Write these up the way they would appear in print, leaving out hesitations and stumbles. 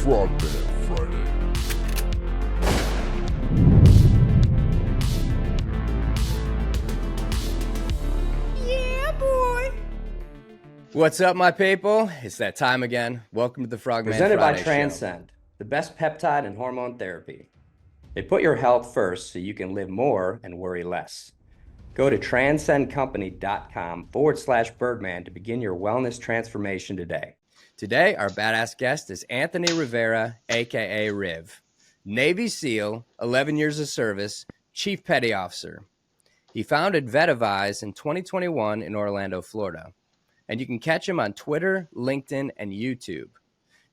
Frogman Friday. Yeah, boy. What's up, my people? It's that time again. Welcome to the Frogman Presented Friday by Show. Transcend, the best peptide and hormone therapy. They put your health first so you can live more and worry less. Go to transcendcompany.com/Birdman to begin your wellness transformation today. Today, our badass guest is Anthony Rivera, aka Riv. Navy SEAL, 11 years of service, Chief Petty Officer. He founded Vetavise in 2021 in Orlando, Florida. And you can catch him on Twitter, LinkedIn, and YouTube.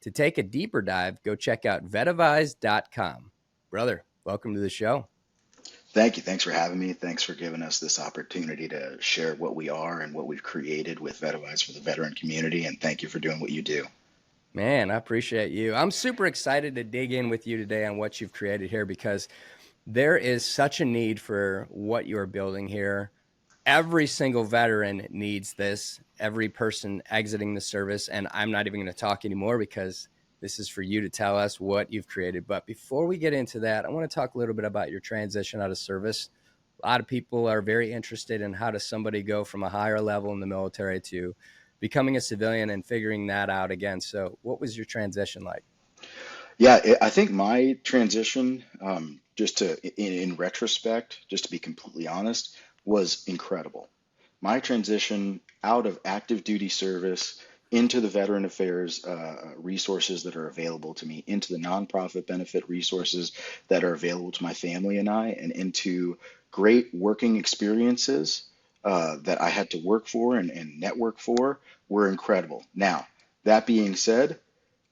To take a deeper dive, go check out Vetavize.com. Brother, welcome to the show. Thank you. Thanks for having me. Thanks for giving us this opportunity to share what we are and what we've created with Vetavize for the veteran community. And thank you for doing what you do. Man, I appreciate you. I'm super excited to dig in with you today on what you've created here because there is such a need for what you're building here. Every single veteran needs this, every person exiting the service. And I'm not even going to talk anymore because this is for you to tell us what you've created. But before we get into that, I want to talk a little bit about your transition out of service. A lot of people are very interested in how does somebody go from a higher level in the military to becoming a civilian and figuring that out again. So what was your transition like? Yeah, I think my transition, in retrospect, just to be completely honest, was incredible. My transition out of active duty service into the veteran affairs resources that are available to me, into the nonprofit benefit resources that are available to my family and I, and into great working experiences that I had to work for and network for were incredible. Now, that being said,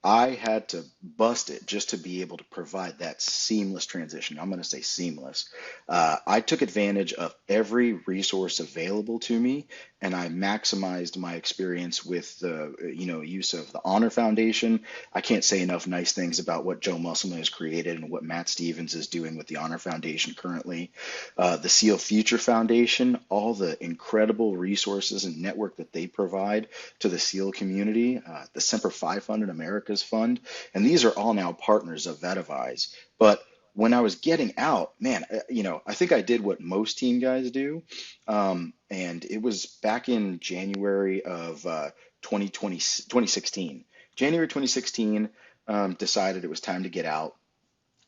I had to bust it just to be able to provide that seamless transition. I'm going to say seamless. I took advantage of every resource available to me, and I maximized my experience with the use of the Honor Foundation. I can't say enough nice things about what Joe Musselman has created and what Matt Stevens is doing with the Honor Foundation currently. The SEAL Future Foundation, all the incredible resources and network that they provide to the SEAL community, the Semper Fi Fund in America's Fund, and these are all now partners of Vetavise. But when I was getting out, man, I think I did what most teen guys do, and it was back in January of 2016. January 2016, decided it was time to get out.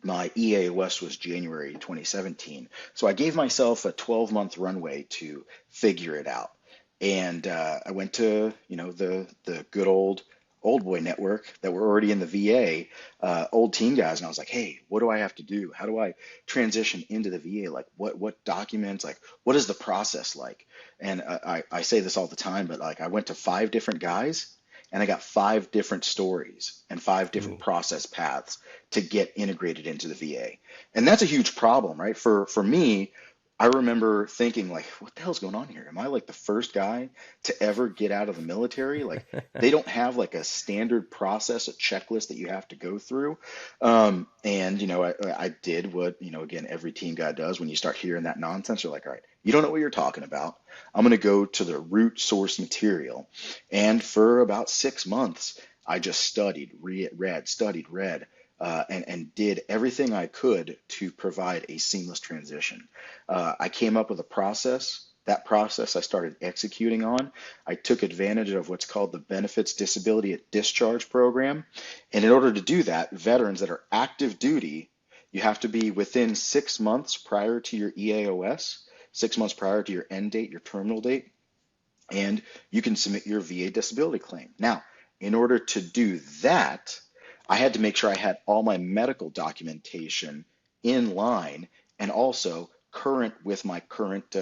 My EAOS was January 2017. So I gave myself a 12-month runway to figure it out. And I went to, the good old boy network that were already in the VA, old teen guys. And I was like, hey, what do I have to do? How do I transition into the VA? Like what documents, like what is the process like? And I say this all the time, but like I went to 5 different guys and I got 5 different stories and 5 different process paths to get integrated into the VA. And that's a huge problem, right? For me, I remember thinking like, what the hell's going on here? Am I like the first guy to ever get out of the military? Like they don't have like a standard process, a checklist that you have to go through. I did what, again, every team guy does when you start hearing that nonsense. You're like, all right, you don't know what you're talking about. I'm going to go to the root source material. And for about 6 months, I just studied, read, and did everything I could to provide a seamless transition. I came up with a process. That process I started executing on. I took advantage of what's called the Benefits Disability at Discharge program. And in order to do that, veterans that are active duty, you have to be within 6 months prior to your EAOS, 6 months prior to your end date, your terminal date, and you can submit your VA disability claim. Now, in order to do that, I had to make sure I had all my medical documentation in line and also current with my current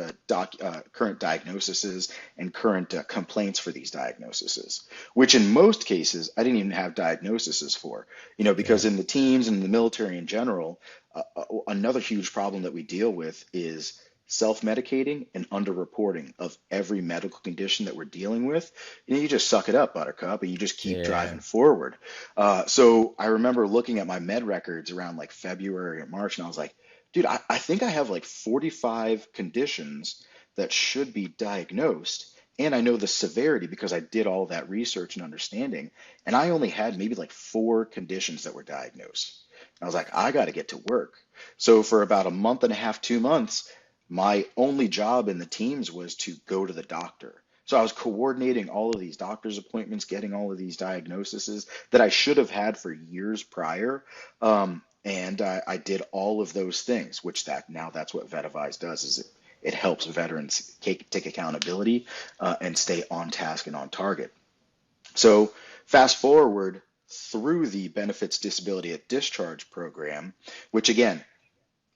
diagnoses and current complaints for these diagnoses, which in most cases I didn't even have diagnoses for, because in the teams and the military in general, another huge problem that we deal with is self-medicating and underreporting of every medical condition that we're dealing with. You just suck it up, buttercup, and you just keep driving forward. So I remember looking at my med records around like February or March, and I was like, dude, I think I have like 45 conditions that should be diagnosed, and I know the severity because I did all that research and understanding. And I only had maybe like 4 conditions that were diagnosed. I was like, I got to get to work. So for about a month and a half, 2 months, my only job in the teams was to go to the doctor. So I was coordinating all of these doctor's appointments, getting all of these diagnoses that I should have had for years prior. And I did all of those things, which that's what Vetavize does, is it helps veterans take accountability and stay on task and on target. So fast forward through the Benefits Disability at Discharge program, which again,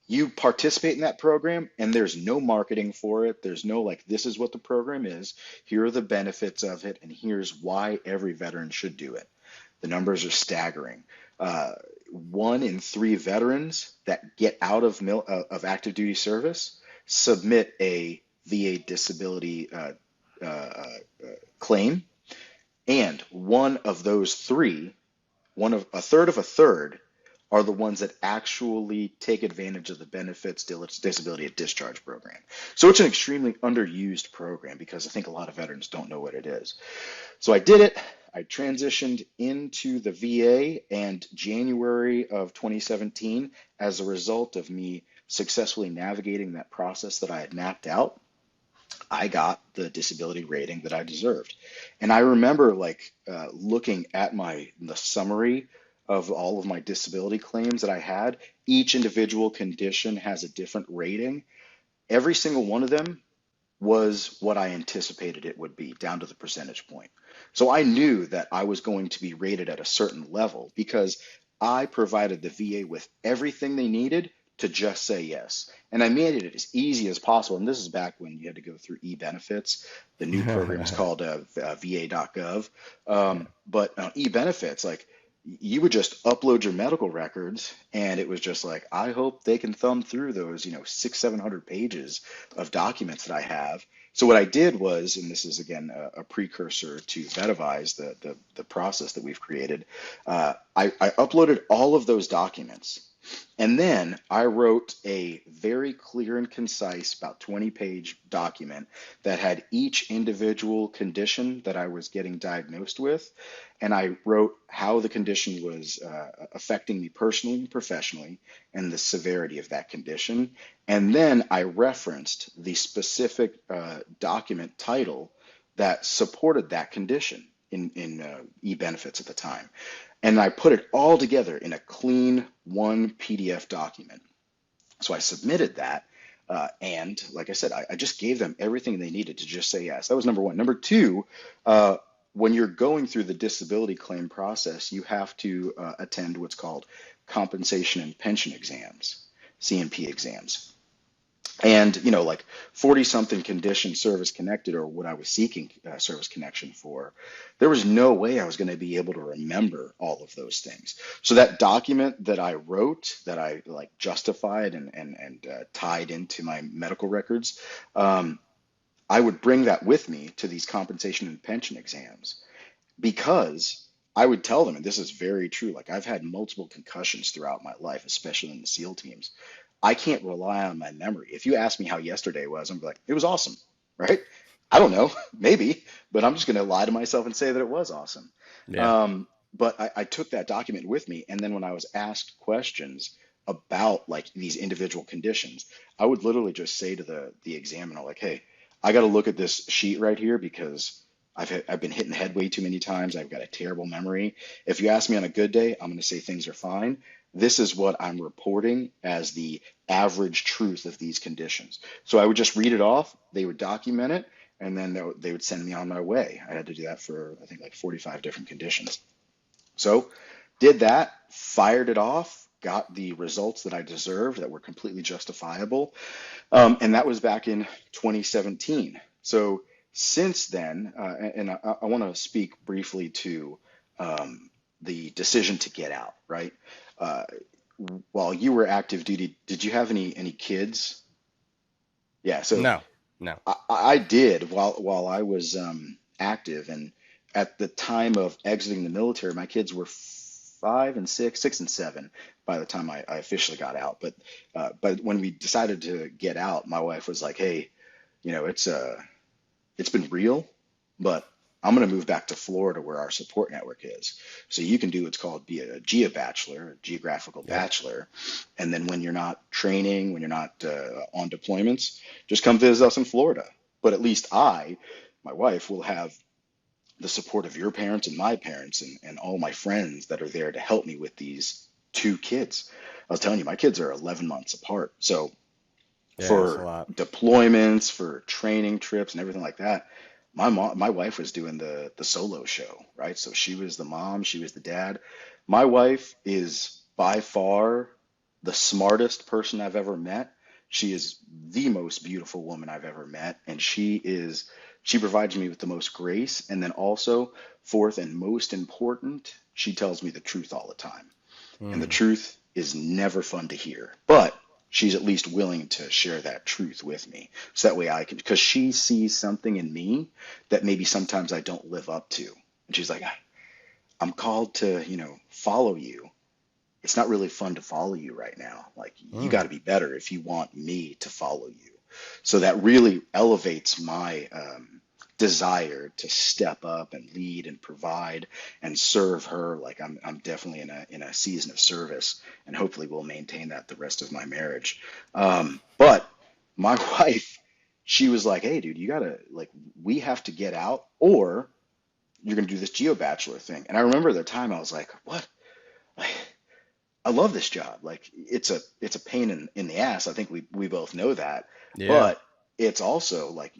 you participate in that program and there's no marketing for it. There's no like, this is what the program is. Here are the benefits of it. And here's why every veteran should do it. The numbers are staggering. 1 in 3 veterans that get out of active duty service submit a VA disability claim. And one of those 3, a third of a third, are the ones that actually take advantage of the Benefits Disability at Discharge program. So it's an extremely underused program because I think a lot of veterans don't know what it is. So I did it. I transitioned into the VA, and January of 2017, as a result of me successfully navigating that process that I had mapped out, I got the disability rating that I deserved. And I remember looking at the summary of all of my disability claims that I had. Each individual condition has a different rating. Every single one of them was what I anticipated it would be, down to the percentage point. So I knew that I was going to be rated at a certain level because I provided the VA with everything they needed to just say yes. And I made it as easy as possible. And this is back when you had to go through e-benefits. The new program is called va.gov. But e-benefits, you would just upload your medical records, and it was just like, I hope they can thumb through those, 600-700 pages of documents that I have. So what I did was, and this is again a precursor to Vetavise, the process that we've created, I uploaded all of those documents. And then I wrote a very clear and concise, about 20-page document that had each individual condition that I was getting diagnosed with. And I wrote how the condition was affecting me personally and professionally and the severity of that condition. And then I referenced the specific document title that supported that condition in e-benefits at the time. And I put it all together in a clean one PDF document. So I submitted that. And like I said, I just gave them everything they needed to just say yes. That was number one. Number two, when you're going through the disability claim process, you have to attend what's called compensation and pension exams, C&P exams. And, 40-something condition service connected, or what I was seeking service connection for, there was no way I was going to be able to remember all of those things. So that document that I wrote, that I justified and tied into my medical records, I would bring that with me to these compensation and pension exams, because I would tell them, and this is very true, I've had multiple concussions throughout my life, especially in the SEAL teams. I can't rely on my memory. If you ask me how yesterday was, I'm like, it was awesome, right? I don't know, maybe, but I'm just going to lie to myself and say that it was awesome. Yeah. But I took that document with me, and then when I was asked questions about these individual conditions, I would literally just say to the examiner, hey, I got to look at this sheet right here because I've been hitting the head way too many times. I've got a terrible memory. If you ask me on a good day, I'm going to say things are fine. This is what I'm reporting as the average truth of these conditions. So I would just read it off, they would document it, and then they would send me on my way. I had to do that for, I think, 45 different conditions. So did that, fired it off, got the results that I deserved that were completely justifiable. And that was back in 2017. So since then, and I want to speak briefly to the decision to get out, right? While you were active duty, did you have any kids? Yeah, so No, no. I did while I was active, and at the time of exiting the military, my kids were 5 and 6, 6 and 7 by the time I officially got out. But when we decided to get out, my wife was like, "Hey, it's it's been real, but I'm going to move back to Florida where our support network is. So you can do what's called be a geo bachelor, a geographical Yep. bachelor. And then when you're not training, when you're not on deployments, just come visit us in Florida. But at least my wife, will have the support of your parents and my parents and all my friends that are there to help me with these two kids. I was telling you, my kids are 11 months apart. So Yeah, it's a for lot. deployments, for training trips and everything like that, my wife was doing the solo show, right? So she was the mom, she was the dad. My wife is by far the smartest person I've ever met. She is the most beautiful woman I've ever met, and she provides me with the most grace. And then also, fourth and most important, she tells me the truth all the time. And the Mm. truth is never fun to hear, but she's at least willing to share that truth with me. So that way I can, because she sees something in me that maybe sometimes I don't live up to. And she's like, I'm called to, follow you. It's not really fun to follow you right now. Like, you got Mm. to be better if you want me to follow you. So that really elevates my desire to step up and lead and provide and serve her. Like I'm definitely in a season of service, and hopefully we'll maintain that the rest of my marriage. But my wife, she was like, "Hey, dude, you gotta like we have to get out, or you're gonna do this geo bachelor thing." And I remember at the time I was like, "What? I love this job. Like it's a pain in the ass. I think we both know that, Yeah. but it's also like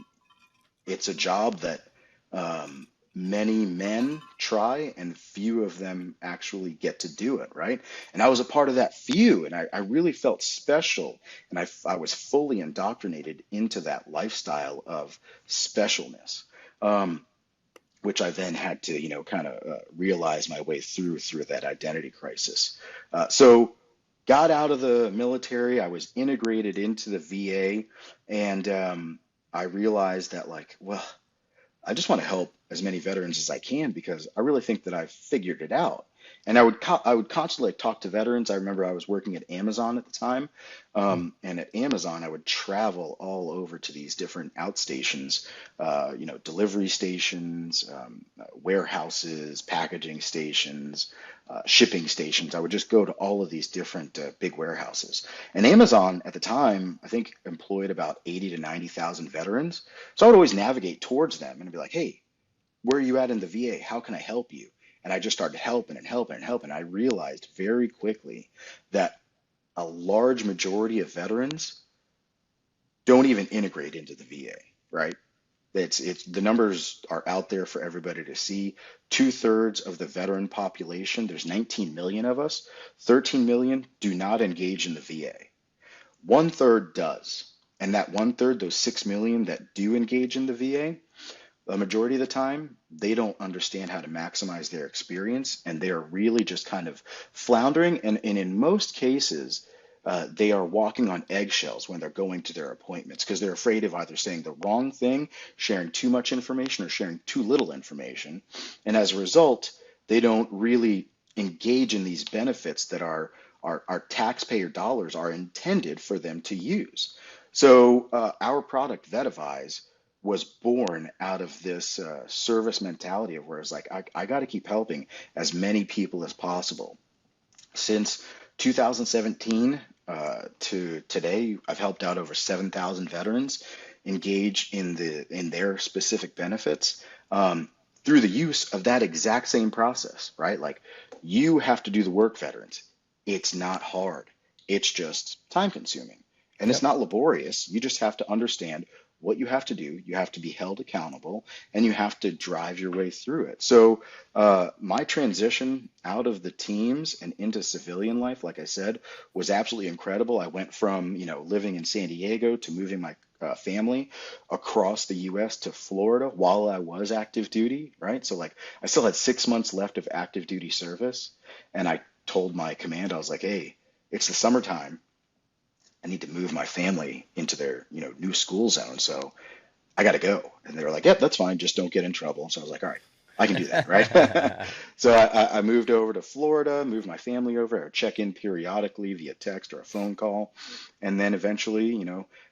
it's a job that um, many men try and few of them actually get to do it, right? And I was a part of that few, and I really felt special, and I was fully indoctrinated into that lifestyle of specialness. Um, which I then had to, kind of realize my way through that identity crisis. So got out of the military. I was integrated into the VA, and I realized that, like, well, I just want to help as many veterans as I can because I really think that I've figured it out. And I would constantly talk to veterans. I remember I was working at Amazon at the time, Mm. and at Amazon I would travel all over to these different outstations, delivery stations, warehouses, packaging stations, shipping stations. I would just go to all of these different big warehouses. And Amazon at the time, I think, employed about 80 to 90,000 veterans. So I would always navigate towards them and be like, "Hey, where are you at in the VA? How can I help you?" And I just started helping and helping and helping. I realized very quickly that a large majority of veterans don't even integrate into the VA, right? It's the numbers are out there for everybody to see. Two-thirds of the veteran population, there's 19 million of us, 13 million do not engage in the VA. One third does. And that one third, those 6 million that do engage in the VA, the majority of the time, they don't understand how to maximize their experience, and they are really just kind of floundering. And in most cases, they are walking on eggshells when they're going to their appointments because they're afraid of either saying the wrong thing, sharing too much information, or sharing too little information. And as a result, they don't really engage in these benefits that our taxpayer dollars are intended for them to use. So our product, Vetavise, was born out of this service mentality of where it's like, I got to keep helping as many people as possible. Since 2017 to today, I've helped out over 7,000 veterans engage in their specific benefits through the use of that exact same process, right? Like you have to do the work, veterans. It's not hard. It's just time consuming. And it's Yep. not laborious. You just have to understand what you have to do. You have to be held accountable, and you have to drive your way through it. So my transition out of the teams and into civilian life, like I said, was absolutely incredible. I went from, living in San Diego to moving my family across the US to Florida while I was active duty, right? So like I still had 6 months left of active duty service. And I told my command, I was like, "Hey, it's the summertime. I need to move my family into their, new school zone. So I got to go." And they were like, "Yep, that's fine. Just don't get in trouble." So I was like, "All right." I can do that, right? So I moved over to Florida, moved my family over. I would check in periodically via text or a phone call. And then eventually,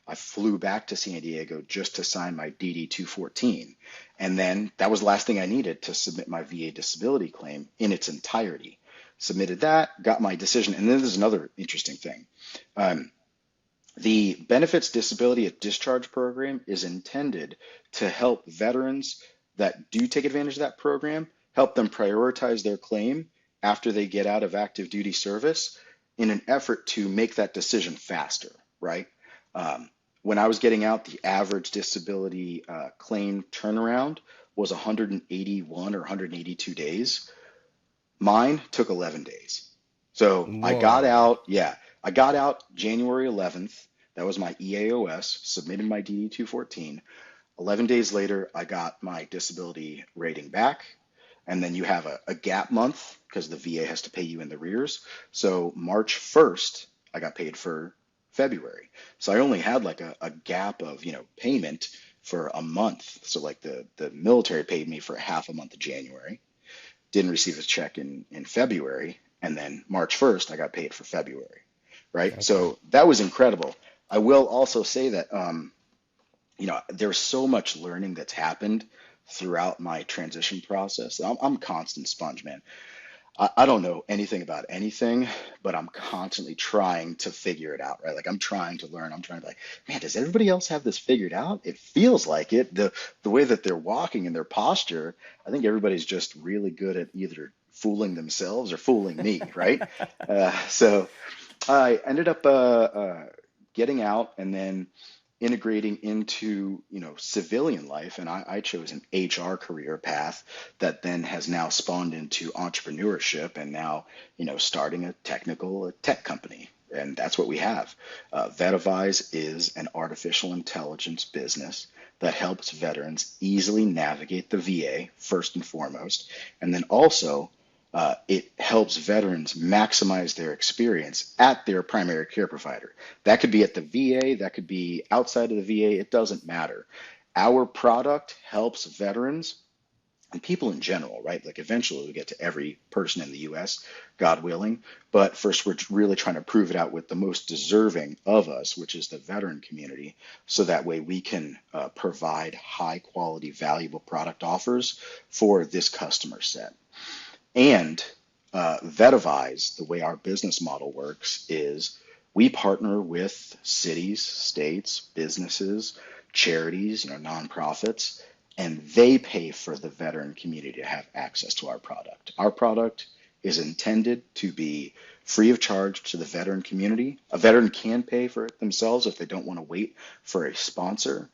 I flew back to San Diego just to sign my DD 214. And then that was the last thing I needed to submit my VA disability claim in its entirety. Submitted that, got my decision. And then there's another interesting thing. Um, the Benefits Disability at Discharge program is intended to help veterans that do take advantage of that program, help them prioritize their claim after they get out of active duty service in an effort to make that decision faster, right? When I was getting out, the average disability claim turnaround was 181 or 182 days. Mine took 11 days. So I got Whoa. out, yeah, I got out January 11th. That was my EAOS, submitted my DD 214. 11 days later, I got my disability rating back. And then you have a gap month because the VA has to pay you in the rears. So March 1st, I got paid for February. So I only had like a gap of, payment for a month. So like the military paid me for half a month of January, didn't receive a check in February, and then March 1st, I got paid for February, right? Okay. So that was incredible. I will also say that, there's so much learning that's happened throughout my transition process. I'm a constant sponge, man. I don't know anything about anything, but I'm constantly trying to figure it out, right? Like I'm trying to learn. I'm trying to be like, man, does everybody else have this figured out? It feels like it. The way that they're walking and their posture, I think everybody's just really good at either fooling themselves or fooling me, right? So I ended up getting out and then integrating into civilian life, and I chose an HR career path that then has now spawned into entrepreneurship, and now starting a tech company, and that's what we have. Vetavise is an artificial intelligence business that helps veterans easily navigate the VA first and foremost, and then also it helps veterans maximize their experience at their primary care provider. That could be at the VA, that could be outside of the VA, it doesn't matter. Our product helps veterans and people in general, right? Like eventually we get to every person in the US, God willing. But first, we're really trying to prove it out with the most deserving of us, which is the veteran community. So that way we can provide high quality, valuable product offers for this customer set. And Vetavize, the way our business model works is we partner with cities, states, businesses, charities, nonprofits, and they pay for the veteran community to have access to our product. Our product is intended to be free of charge to the veteran community. A veteran can pay for it themselves if they don't want to wait for a sponsor.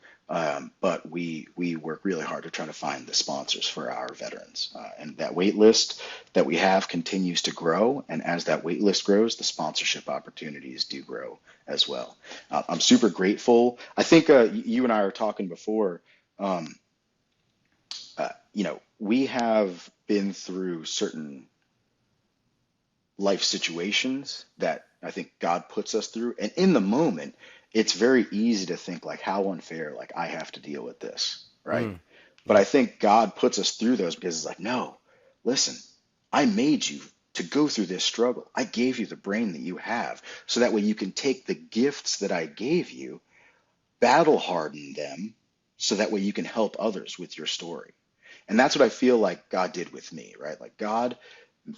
But we work really hard to try to find the sponsors for our veterans. And that wait list that we have continues to grow. And as that wait list grows, the sponsorship opportunities do grow as well. I'm super grateful. I think you and I were talking before. Um, we have been through certain life situations that I think God puts us through. And in the moment, it's very easy to think like, how unfair, like I have to deal with this, right? Mm. But I Yep. think God puts us through those because it's like, no, listen, I made you to go through this struggle. I gave you the brain that you have so that way you can take the gifts that I gave you, battle harden them so that way you can help others with your story. And that's what I feel like God did with me, right? Like God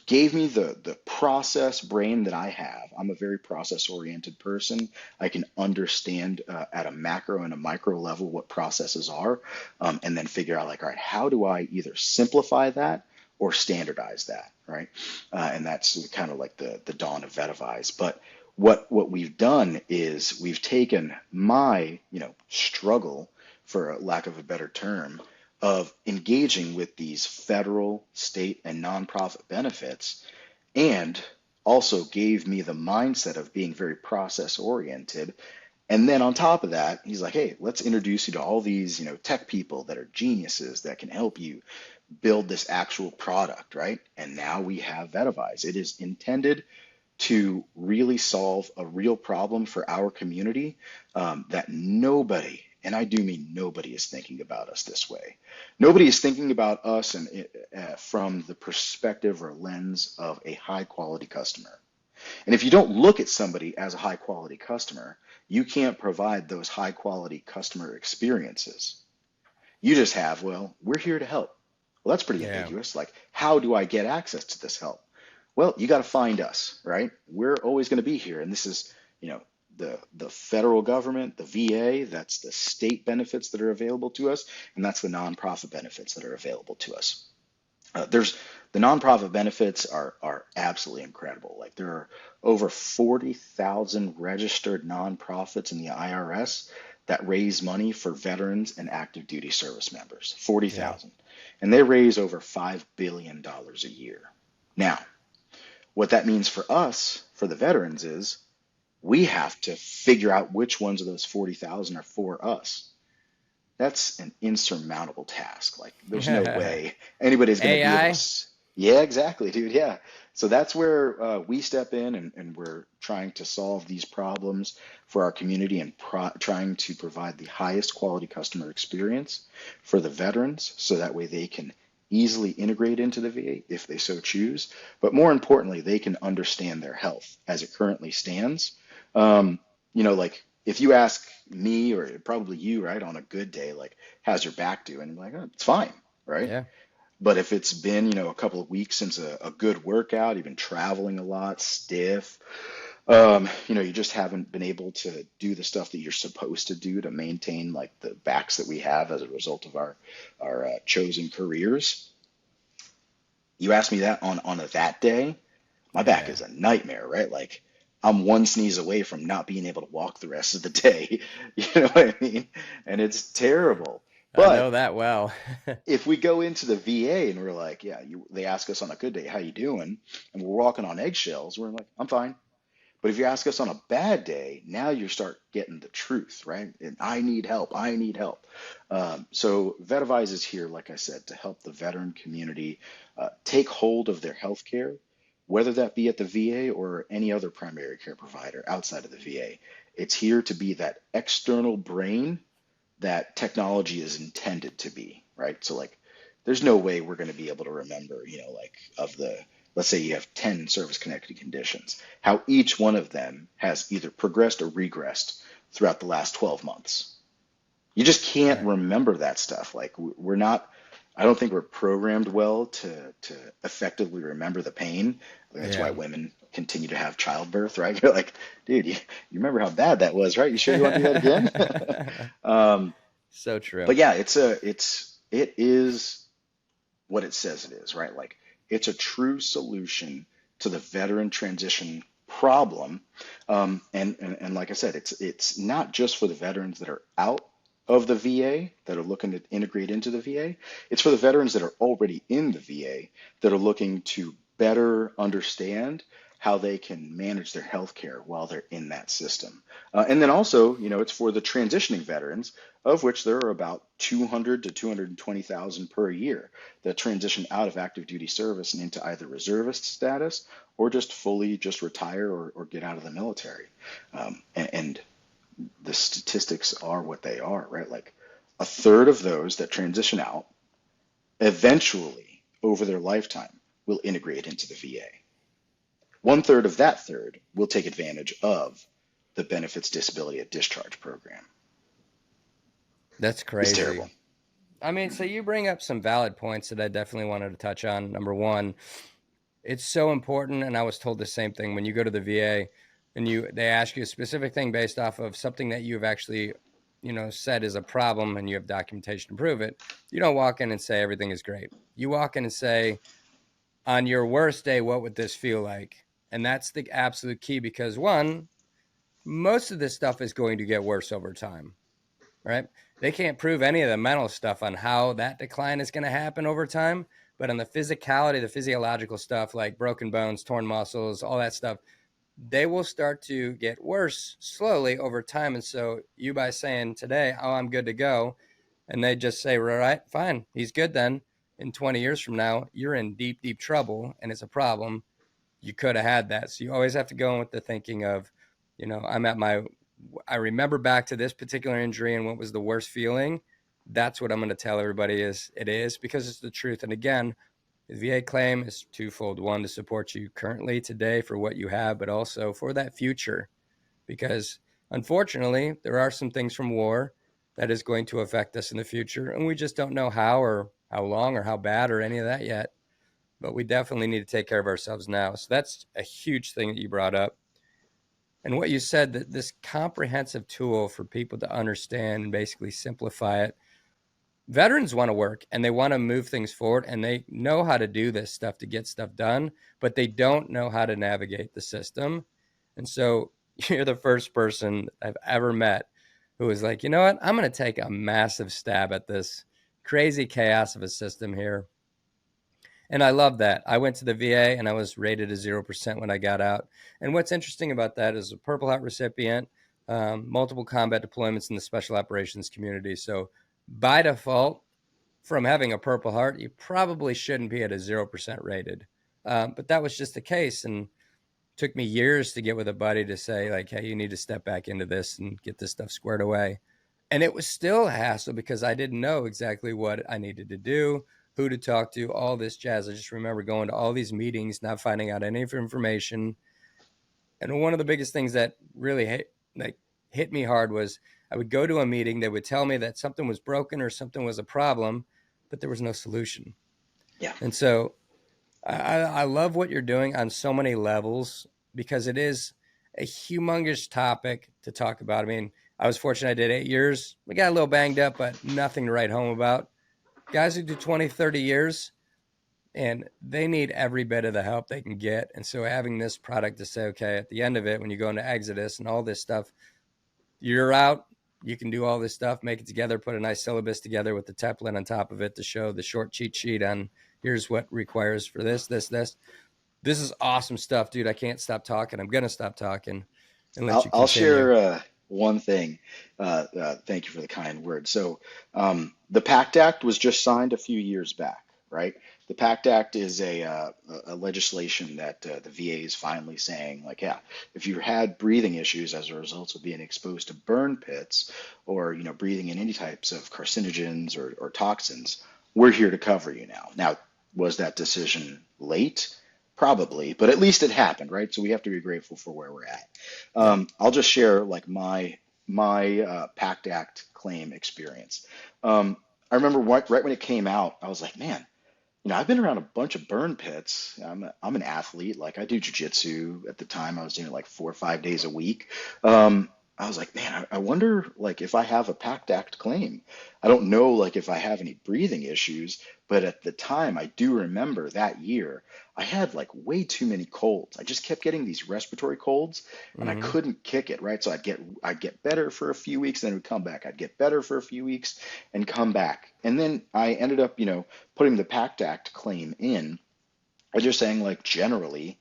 gave me the process brain that I have. I'm a very process oriented person. I can understand at a macro and a micro level what processes are, and then figure out like, all right, how do I either simplify that or standardize that, right? And that's kind of like the dawn of Vetavise. But what we've done is we've taken my struggle, for lack of a better term, of engaging with these federal, state, and nonprofit benefits, and also gave me the mindset of being very process oriented. And then on top of that, he's like, hey, let's introduce you to all these, tech people that are geniuses that can help you build this actual product, right? And now we have Vetavize. It is intended to really solve a real problem for our community that nobody and I do mean nobody is thinking about us this way. Nobody is thinking about us from the perspective or lens of a high quality customer. And if you don't look at somebody as a high quality customer, you can't provide those high quality customer experiences. You just have, well, we're here to help. Well, that's pretty Yeah. ambiguous. Like, how do I get access to this help? Well, you got to find us, right? We're always going to be here. And this is, you know, the federal government, the VA, that's the state benefits that are available to us, and that's the nonprofit benefits that are available to us. There's the nonprofit benefits are absolutely incredible. Like there are over 40,000 registered nonprofits in the IRS that raise money for veterans and active duty service members. Yeah. 40,000. And they raise over $5 billion a year. Now, what that means for us, for the veterans, is we have to figure out which ones of those 40,000 are for us. That's an insurmountable task. Like, there's no way anybody's going to be able AI. to. Yeah, exactly, dude. Yeah. So that's where we step in, and we're trying to solve these problems for our community and trying to provide the highest quality customer experience for the veterans so that way they can easily integrate into the VA if they so choose. But more importantly, they can understand their health as it currently stands. Like if you ask me or probably you, right, on a good day, like, how's your back doing? I'm like, oh, it's fine, right? Yeah. But if it's been, a couple of weeks since a good workout, you've been traveling a lot, stiff, you just haven't been able to do the stuff that you're supposed to do to maintain like the backs that we have as a result of our chosen careers. You ask me that on that day, my back Yeah. is a nightmare, right? Like I'm one sneeze away from not being able to walk the rest of the day. You know what I mean? And it's terrible. I know But that well. if we go into the VA and we're like, yeah, they ask us on a good day, how you doing? And we're walking on eggshells, we're like, I'm fine. But if you ask us on a bad day, now you start getting the truth, right? And I need help. I need help. So Vetavise is here, like I said, to help the veteran community take hold of their health care, whether that be at the VA or any other primary care provider outside of the VA. It's here to be that external brain that technology is intended to be, right? So like there's no way we're going to be able to remember, like of the, let's say you have 10 service connected conditions, how each one of them has either progressed or regressed throughout the last 12 months. You just can't Right. remember that stuff. Like we're not, I don't think we're programmed well to effectively remember the pain. That's why Yeah. women continue to have childbirth, right? You're like, dude, you remember how bad that was, right? You sure you want to do that again? um, So true. but yeah, it is what it says it is, right? Like it's a true solution to the veteran transition problem. And like I said, it's not just for the veterans that are out of the VA that are looking to integrate into the VA. It's for the veterans that are already in the VA that are looking to better understand how they can manage their health care while they're in that system. And then also, it's for the transitioning veterans, of which there are about 200 to 220,000 per year that transition out of active duty service and into either reservist status or just fully just retire or get out of the military. And the statistics are what they are, right? Like a third of those that transition out eventually over their lifetime will integrate into the VA. One third of that third will take advantage of the benefits disability at discharge program. That's It's crazy. terrible. I mean, so you bring up some valid points that I definitely wanted to touch on. Number one, it's so important, and I was told the same thing when you go to the VA and they ask you a specific thing based off of something that you've actually, said is a problem and you have documentation to prove it. You don't walk in and say everything is great. You walk in and say, on your worst day, what would this feel like? And that's the absolute key because one, most of this stuff is going to get worse over time, right? They can't prove any of the mental stuff on how that decline is going to happen over time. But on the physicality, the physiological stuff like broken bones, torn muscles, all that stuff, they will start to get worse slowly over time. And so you by saying today, oh, I'm good to go, and they just say, all right, fine, he's good then. In 20 years from now, you're in deep, deep trouble and it's a problem. You could have had that. So you always have to go in with the thinking of, I'm at my I remember back to this particular injury and what was the worst feeling. That's what I'm going to tell everybody is it is, because it's the truth. And again, the VA claim is twofold. One, to support you currently today for what you have, but also for that future, because unfortunately, there are some things from war that is going to affect us in the future. And we just don't know how or how long or how bad or any of that yet. But we definitely need to take care of ourselves now. So that's a huge thing that you brought up. And what you said, that this comprehensive tool for people to understand and basically simplify it. Veterans want to work and they want to move things forward and they know how to do this stuff to get stuff done, but they don't know how to navigate the system. And so you're the first person I've ever met who was like, you know what? I'm going to take a massive stab at this crazy chaos of a system here. And I love that. I went to the VA and I was rated a 0% when I got out. And what's interesting about that is a Purple Heart recipient, multiple combat deployments in the special operations community. So by default, from having a Purple Heart, you probably shouldn't be at a 0% rated. But that was just the case. And took me years to get with a buddy to say, like, hey, you need to step back into this and get this stuff squared away. And it was still a hassle because I didn't know exactly what I needed to do, who to talk to, all this jazz. I just remember going to all these meetings, not finding out any information. And one of the biggest things that really hit me hard was I would go to a meeting, they would tell me that something was broken or something was a problem, but there was no solution. Yeah. And so I love what you're doing on so many levels because it is a humongous topic to talk about. I mean, I was fortunate I did 8 years. We got a little banged up, but nothing to write home about. Guys who do 20, 30 years, and they need every bit of the help they can get. And so having this product to say, okay, at the end of it, when you go into Exodus and all this stuff, you're out, you can do all this stuff, make it together, put a nice syllabus together with the template on top of it to show the short cheat sheet on here's what requires for this. This is awesome stuff, dude. I can't stop talking. I'm going to stop talking and let you I'll continue. share one thing. Thank you for the kind word. So, the PACT Act was just signed a few years back, right? The PACT Act is a legislation that the VA is finally saying, like, yeah, if you had breathing issues as a result of being exposed to burn pits or, breathing in any types of carcinogens or toxins, we're here to cover you now. Now, was that decision late? Probably, but at least it happened, right? So we have to be grateful for where we're at. Yeah. I'll just share like my PACT Act claim experience. I remember right when it came out, I was like, man, I've been around a bunch of burn pits. I'm an athlete. Like I do jujitsu. At the time, I was doing it like 4 or 5 days a week. I was like, man, I wonder like if I have a PACT Act claim. I don't know like if I have any breathing issues, but at the time, I do remember that year I had like way too many colds. I just kept getting these respiratory colds, and I Mm-hmm. couldn't kick it, right? So I'd get better for a few weeks, then it would come back. I'd get better for a few weeks and come back, and then I ended up, putting the PACT Act claim in. I just saying like generally,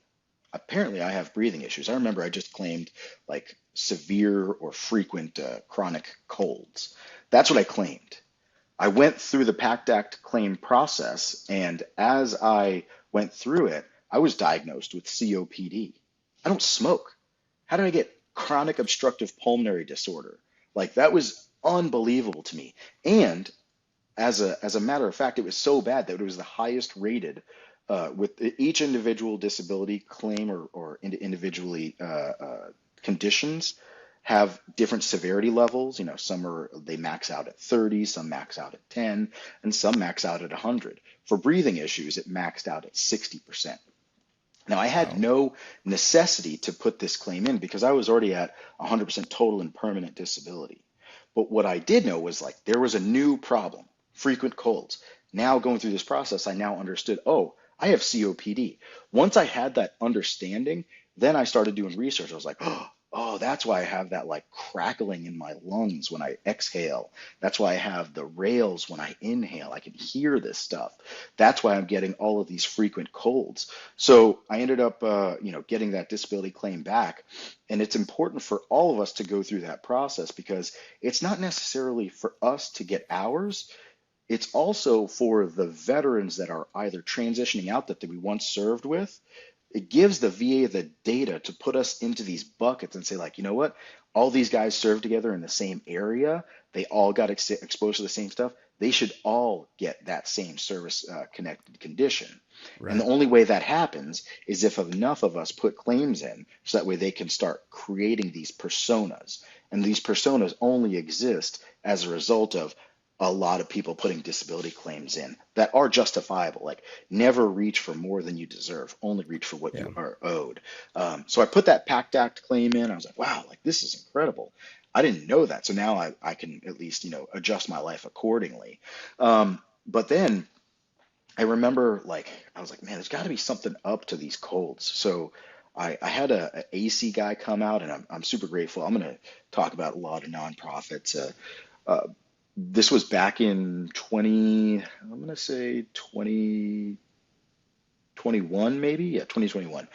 apparently I have breathing issues. I remember I just claimed like severe or frequent chronic colds. That's what I claimed. I went through the PACT Act claim process, and as I went through it, I was diagnosed with COPD. I don't smoke. How did I get chronic obstructive pulmonary disorder? Like that was unbelievable to me. And as a matter of fact, it was so bad that it was the highest rated with each individual disability claim or individually conditions have different severity levels. They max out at 30, some max out at 10, and some max out at 100. For breathing issues, it maxed out at 60%. Now, I had Wow. no necessity to put this claim in because I was already at 100% total and permanent disability. But what I did know was like there was a new problem, frequent colds. Now going through this process, I now understood, oh, I have COPD. Once I had that understanding, then I started doing research. I was like, oh, that's why I have that like crackling in my lungs when I exhale. That's why I have the rails when I inhale. I can hear this stuff. That's why I'm getting all of these frequent colds. So I ended up, getting that disability claim back. And it's important for all of us to go through that process because it's not necessarily for us to get ours. It's also for the veterans that are either transitioning out that we once served with. it gives the VA the data to put us into these buckets and say, like, you know what? All these guys served together in the same area. They all got exposed to the same stuff. They should all get that same service connected condition. And the Right. only way that happens is if enough of us put claims in, so that way they can start creating these personas. And these personas only exist as a result of a lot of people putting disability claims in that are justifiable. Like, never reach for more than you deserve, only reach for what Yeah. you are owed. So I put that PACT Act claim in. I was like, wow, like this is incredible. I didn't know that. So now I can at least, adjust my life accordingly. But then I remember, like, I was like, man, there's got to be something up to these colds. So I had a AC guy come out, and I'm super grateful. I'm going to talk about a lot of nonprofits. Uh, this was back in 20, I'm going to say 2021, maybe. Yeah, 2021.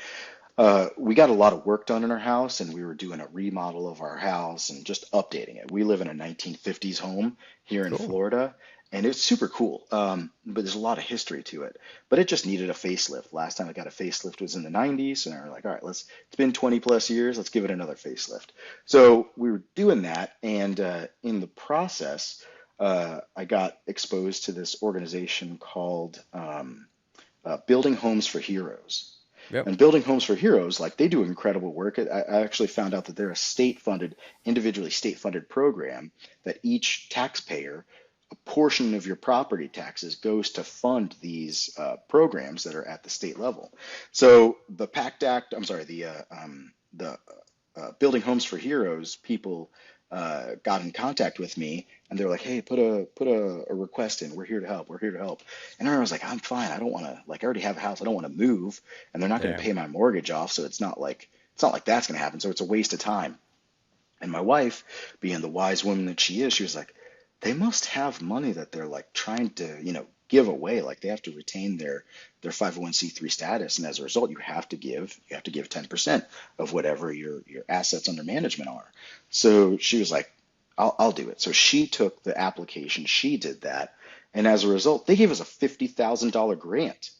We got a lot of work done in our house, and we were doing a remodel of our house and just updating it. We live in a 1950s home here in Cool. Florida, and it's super cool. But there's a lot of history to it. But it just needed a facelift. Last time I got a facelift was in the 90s, and I was like, all right, it's been 20 plus years, let's give it another facelift. So we were doing that, and in the process, I got exposed to this organization called Building Homes for Heroes. Yep. And Building Homes for Heroes, like, they do incredible work. I actually found out that they're a state-funded, individually state-funded program that each taxpayer, a portion of your property taxes goes to fund these programs that are at the state level. So the PACT Act, I'm sorry, the Building Homes for Heroes people got in contact with me, and they're like, "Hey, put a request in. We're here to help. We're here to help." And I was like, "I'm fine. I don't want to, like, I already have a house. I don't want to move, and they're not going to Yeah. pay my mortgage off, so it's not like that's going to happen. So it's a waste of time." And my wife, being the wise woman that she is, she was like, they must have money that they're, like, trying to, give away. Like, they have to retain their 501c3 status, and as a result, you have to give 10% of whatever your assets under management are. So she was like, I'll do it. So she took the application, she did that, and as a result, they gave us a $50,000 grant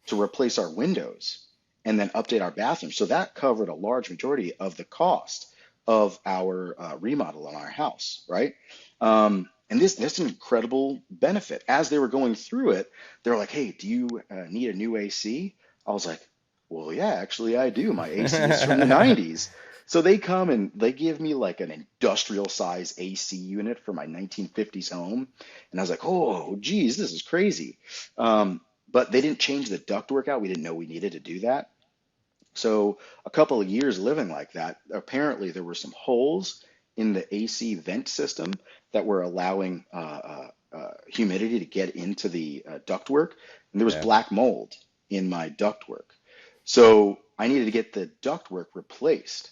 to replace our windows and then update our bathroom. So that covered a large majority of the cost of our remodel on our house, right? And this is an incredible benefit. As they were going through it, they were like, "Hey, do you need a new AC?" I was like, "Well, yeah, actually, I do. My AC is from the 90s." So they come and they give me, like, an industrial size AC unit for my 1950s home. And I was like, "Oh, geez, this is crazy." But they didn't change the ductwork out. We didn't know we needed to do that. So a couple of years living like that, apparently there were some holes in the AC vent system that were allowing humidity to get into the ductwork, and there was Yeah. black mold in my ductwork. So I needed to get the ductwork replaced.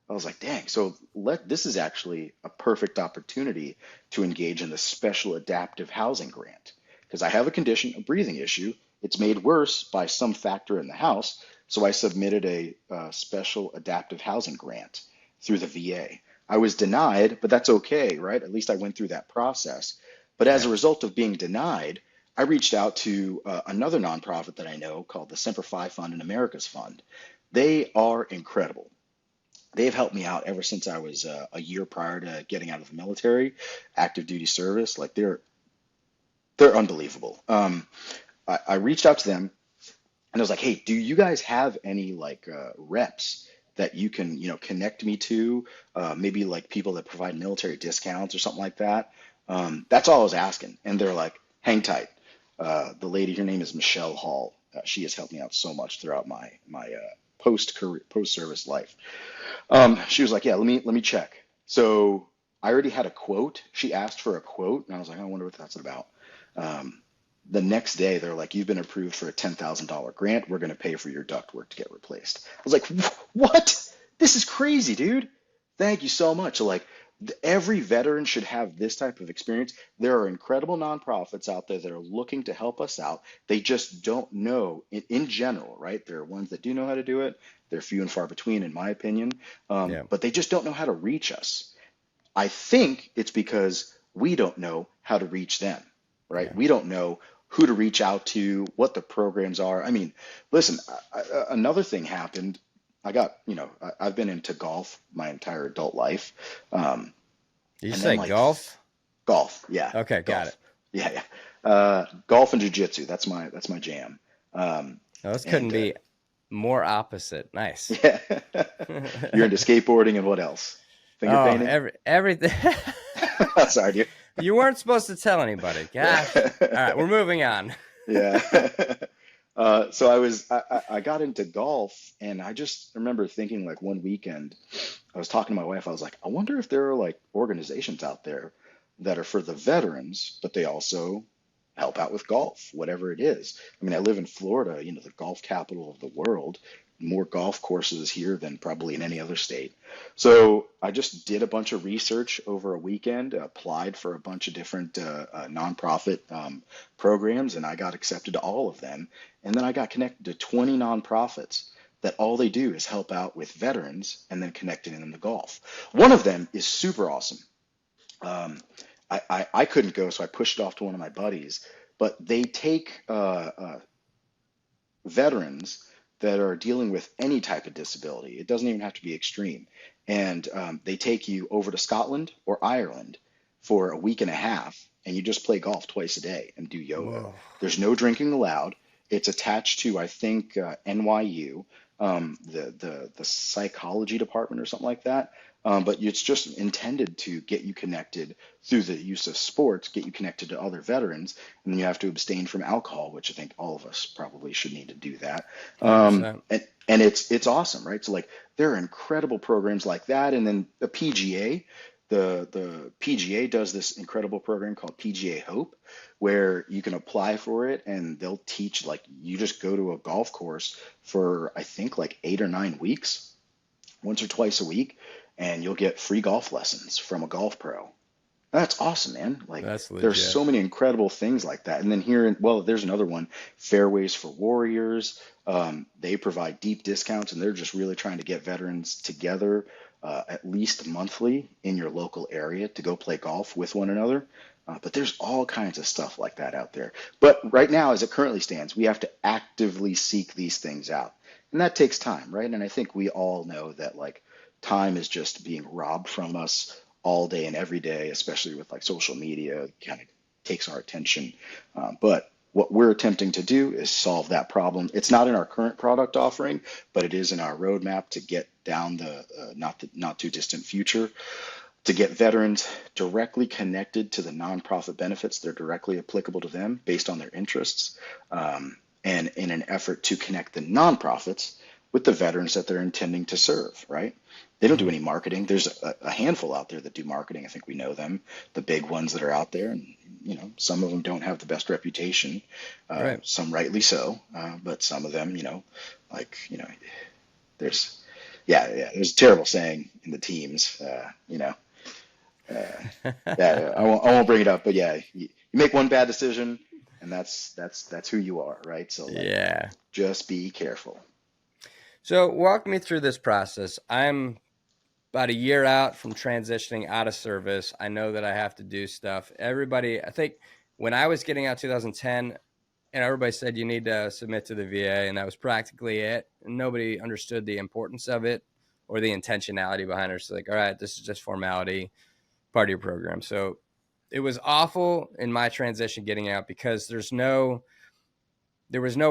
I was like, dang, so this is actually a perfect opportunity to engage in the special adaptive housing grant. Because I have a condition, a breathing issue. It's made worse by some factor in the house. So I submitted a special adaptive housing grant through the VA. I was denied, but that's okay, right? At least I went through that process. But as a Yeah. result of being denied, I reached out to another nonprofit that I know called the Semper Fi Fund and America's Fund. They are incredible. They've helped me out ever since I was a year prior to getting out of the military, active duty service. Like, they're unbelievable. I reached out to them, and I was like, "Hey, do you guys have any, like, reps that you can, connect me to? Maybe, like, people that provide military discounts or something like that." That's all I was asking, and they're like, "Hang tight." The lady, her name is Michelle Hall. She has helped me out so much throughout my post service life. She was like, "Yeah, let me check." So I already had a quote. She asked for a quote, and I was like, "I wonder what that's about." Um, the next day, they're like, "You've been approved for a $10,000 grant. We're going to pay for your ductwork to get replaced." I was like, "What? This is crazy, dude. Thank you so much." So, like, every veteran should have this type of experience. There are incredible nonprofits out there that are looking to help us out. They just don't know in general, right? There are ones that do know how to do it. They're few and far between, in my opinion, Yeah. but they just don't know how to reach us. I think it's because we don't know how to reach them, right? Yeah. We don't know who to reach out to, what the programs are. I mean, listen, another thing happened. I got, I've been into golf my entire adult life. Um, Did you and then say like golf? golf, yeah, Okay, got golf. it. Yeah, yeah. Golf and jujitsu, that's my jam. Um, Those couldn't and be more opposite. Nice. yeah, you're into skateboarding and what else? Finger Oh, painting? everything. Sorry, dude. You weren't supposed to tell anybody. Gosh. All right, we're moving on. Yeah. So I got into golf, and I just remember thinking like one weekend, I was talking to my wife. I was like, I wonder if there are like organizations out there that are for the veterans, but they also help out with golf, whatever it is. I mean, I live in Florida, the golf capital of the world, more golf courses here than probably in any other state. So I just did a bunch of research over a weekend, applied for a bunch of different nonprofit programs, and I got accepted to all of them. And then I got connected to 20 nonprofits that all they do is help out with veterans and then connecting them to golf. One of them is super awesome. Um, I couldn't go, so I pushed it off to one of my buddies. But they take veterans that are dealing with any type of disability. It doesn't even have to be extreme. And they take you over to Scotland or Ireland for a week and a half, and you just play golf twice a day and do yoga. Whoa. There's no drinking allowed. It's attached to, I think, NYU, the psychology department or something like that. But it's just intended to get you connected through the use of sports, get you connected to other veterans, and then you have to abstain from alcohol, which I think all of us probably should need to do that. 100%. And it's awesome, right? So like there are incredible programs like that, and then the PGA, the PGA does this incredible program called PGA Hope, where you can apply for it, and they'll teach like you just go to a golf course for I think like 8 or 9 weeks, once or twice a week, and you'll get free golf lessons from a golf pro. That's awesome, man. Like That's there's legit. so many incredible things like that. And then well, there's another one, Fairways for Warriors. They provide deep discounts, and they're just really trying to get veterans together at least monthly in your local area to go play golf with one another. But there's all kinds of stuff like that out there. But right now, as it currently stands, we have to actively seek these things out. And that takes time, right? And I think we all know that like time is just being robbed from us all day and every day, especially with like social media, kind of takes our attention. But what we're attempting to do is solve that problem. It's not in our current product offering, but it is in our roadmap to get down the not too distant future to get veterans directly connected to the nonprofit benefits that are directly applicable to them based on their interests, and in an effort to connect the nonprofits with the veterans that they're intending to serve, right? They don't do any marketing. There's a handful out there that do marketing. I think we know them, the big ones that are out there. And, some of them don't have the best reputation, Right. some rightly so, but some of them, there's, there's a terrible saying in the teams, yeah, I won't bring it up, but yeah, you make one bad decision, and that's who you are, right? So like, Yeah. just be careful. So walk me through this process. I'm about a year out from transitioning out of service. I know that I have to do stuff. Everybody, I think when I was getting out 2010, and everybody said you need to submit to the VA, and that was practically it. And nobody understood the importance of it or the intentionality behind it. It's like, all right, this is just formality, part of your program. So it was awful in my transition getting out because there was no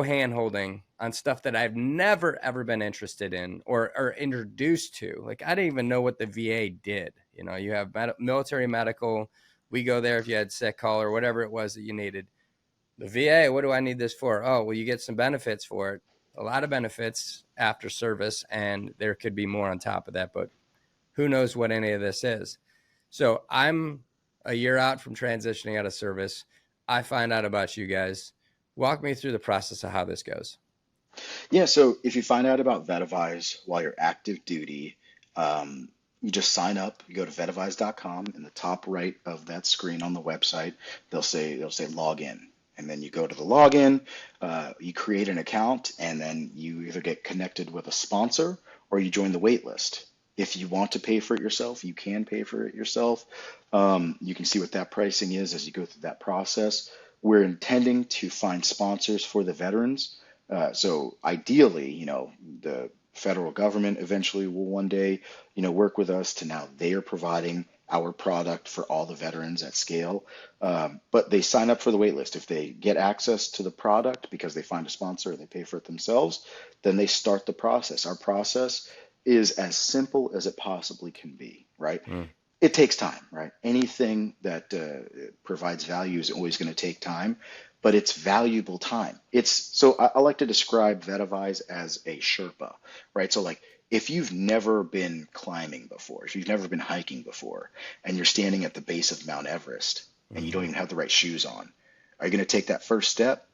hand holding on stuff that I've never, ever been interested in or introduced to. Like, I didn't even know what the VA did. You have military medical. We go there if you had sick call or whatever it was that you needed. The VA, what do I need this for? Oh, well, you get some benefits for it. A lot of benefits after service, and there could be more on top of that, but who knows what any of this is. So I'm a year out from transitioning out of service. I find out about you guys. Walk me through the process of how this goes. Yeah, so if you find out about Vetavize while you're active duty, you just sign up. You go to vetavize.com. In the top right of that screen on the website, they'll say log in, and then you go to the login. You create an account, and then you either get connected with a sponsor or you join the wait list. If you want to pay for it yourself, you can pay for it yourself. You can see what that pricing is as you go through that process. we're intending to find sponsors for the veterans. So ideally, the federal government eventually will one day, work with us to now they are providing our product for all the veterans at scale. But they sign up for the wait list. If they get access to the product because they find a sponsor or they pay for it themselves, then they start the process. Our process is as simple as it possibly can be, right? Mm. It takes time, right? Anything that provides value is always going to take time, but it's valuable time. I like to describe Vetavize as a Sherpa, right? So like if you've never been climbing before, if you've never been hiking before, and you're standing at the base of Mount Everest and you don't Hmm. even have the right shoes on, are you going to take that first step?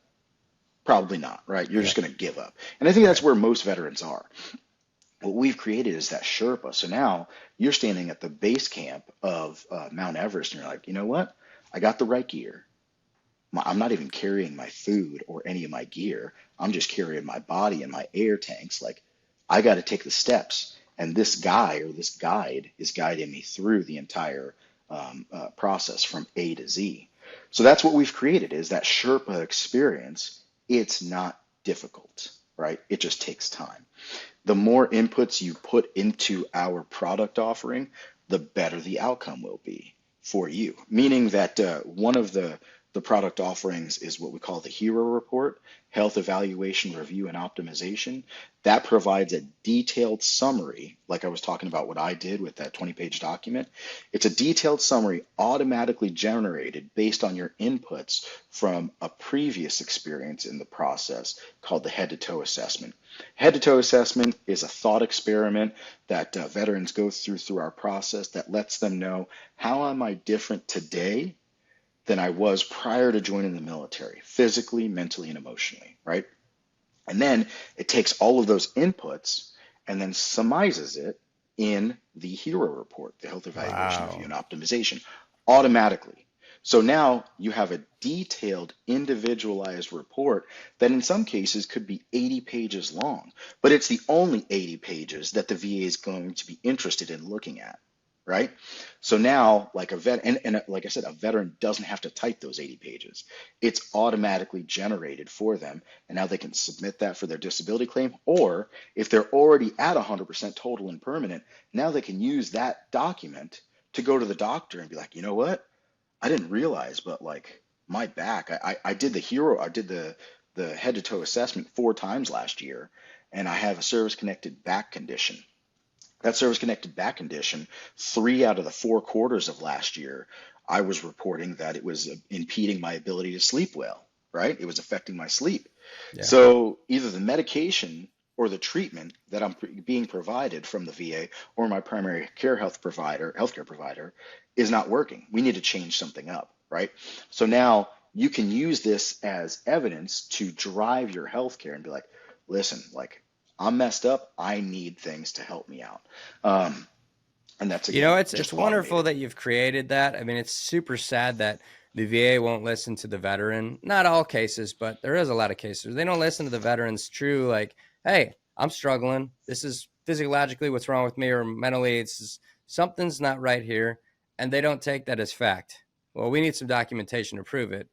Probably not, right? You're just Yep. going to give up. And I think that's Right. where most veterans are. What we've created is that Sherpa. So now you're standing at the base camp of Mount Everest, and you're like, you know what? I got the right gear. I'm not even carrying my food or any of my gear. I'm just carrying my body and my air tanks. Like, I got to take the steps. And this guy or this guide is guiding me through the entire process from A to Z. So that's what we've created is that Sherpa experience. It's not difficult, right? It just takes time. The more inputs you put into our product offering, the better the outcome will be for you. Meaning that one of the product offerings is what we call the HERO report, Health Evaluation Review and Optimization. That provides a detailed summary, like I was talking about what I did with that 20-page document. It's a detailed summary automatically generated based on your inputs from a previous experience in the process called the head to toe assessment. Head to toe assessment is a thought experiment that veterans go through our process that lets them know how am I different today than I was prior to joining the military, physically, mentally, and emotionally, right? And then it takes all of those inputs and then summarizes it in the HERO report, the Health Evaluation Review Wow. and Optimization, automatically. So now you have a detailed, individualized report that in some cases could be 80 pages long, but it's the only 80 pages that the VA is going to be interested in looking at, right? So now, like and like I said, a veteran doesn't have to type those 80 pages. It's automatically generated for them, and now they can submit that for their disability claim. Or if they're already at 100% total and permanent, now they can use that document to go to the doctor and be like, you know what? I didn't realize, but like my back, I did the head to toe assessment 4 times last year, and I have a service connected back condition. That service-connected back condition, 3 out of the 4 quarters of last year, I was reporting that it was impeding my ability to sleep well, right? It was affecting my sleep. Yeah. So either the medication or the treatment that I'm being provided from the VA or my primary care healthcare provider, is not working. We need to change something up, right? So now you can use this as evidence to drive your healthcare and be like, listen, like I'm messed up. I need things to help me out. Um, and that's You know, again it's just wonderful automated. that you've created that. I mean, it's super sad that the VA won't listen to the veteran. Not all cases, but there is a lot of cases. They don't listen to the veteran's true, like, hey, I'm struggling. This is physiologically what's wrong with me, or mentally, something's not right here. And they don't take that as fact. Well, we need some documentation to prove it.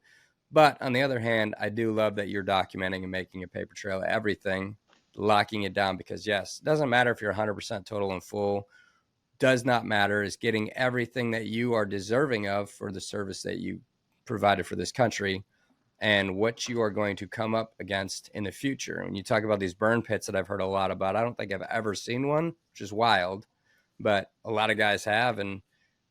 But on the other hand, I do love that you're documenting and making a paper trail of everything, locking it down, because yes, it doesn't matter if you're 100% total and full, does not matter, is getting everything that you are deserving of for the service that you provided for this country and what you are going to come up against in the future. When you talk about these burn pits that I've heard a lot about, I don't think I've ever seen one, which is wild, but a lot of guys have, and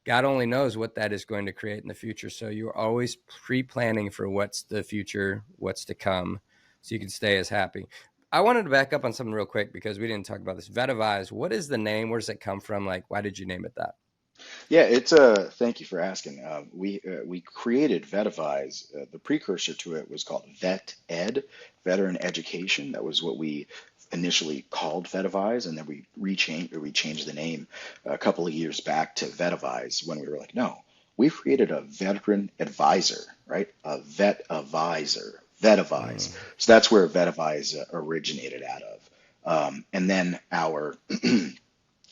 God only knows what that is going to create in the future. So you're always pre-planning for what's the future, what's to come, so you can stay as happy. I wanted to back up on something real quick because we didn't talk about this. Vetavise, what is the name? Where does it come from? Like, why did you name it that? Yeah, it's a thank you for asking. We created Vetavize. The precursor to it was called Vet Ed, Veteran Education. That was what we initially called Vetavize, and then we changed the name a couple of years back to Vetavize when we were like, no, we've created a veteran advisor, right? A vet advisor, Vetavize. Mm, So that's where Vetavize originated out of. And then our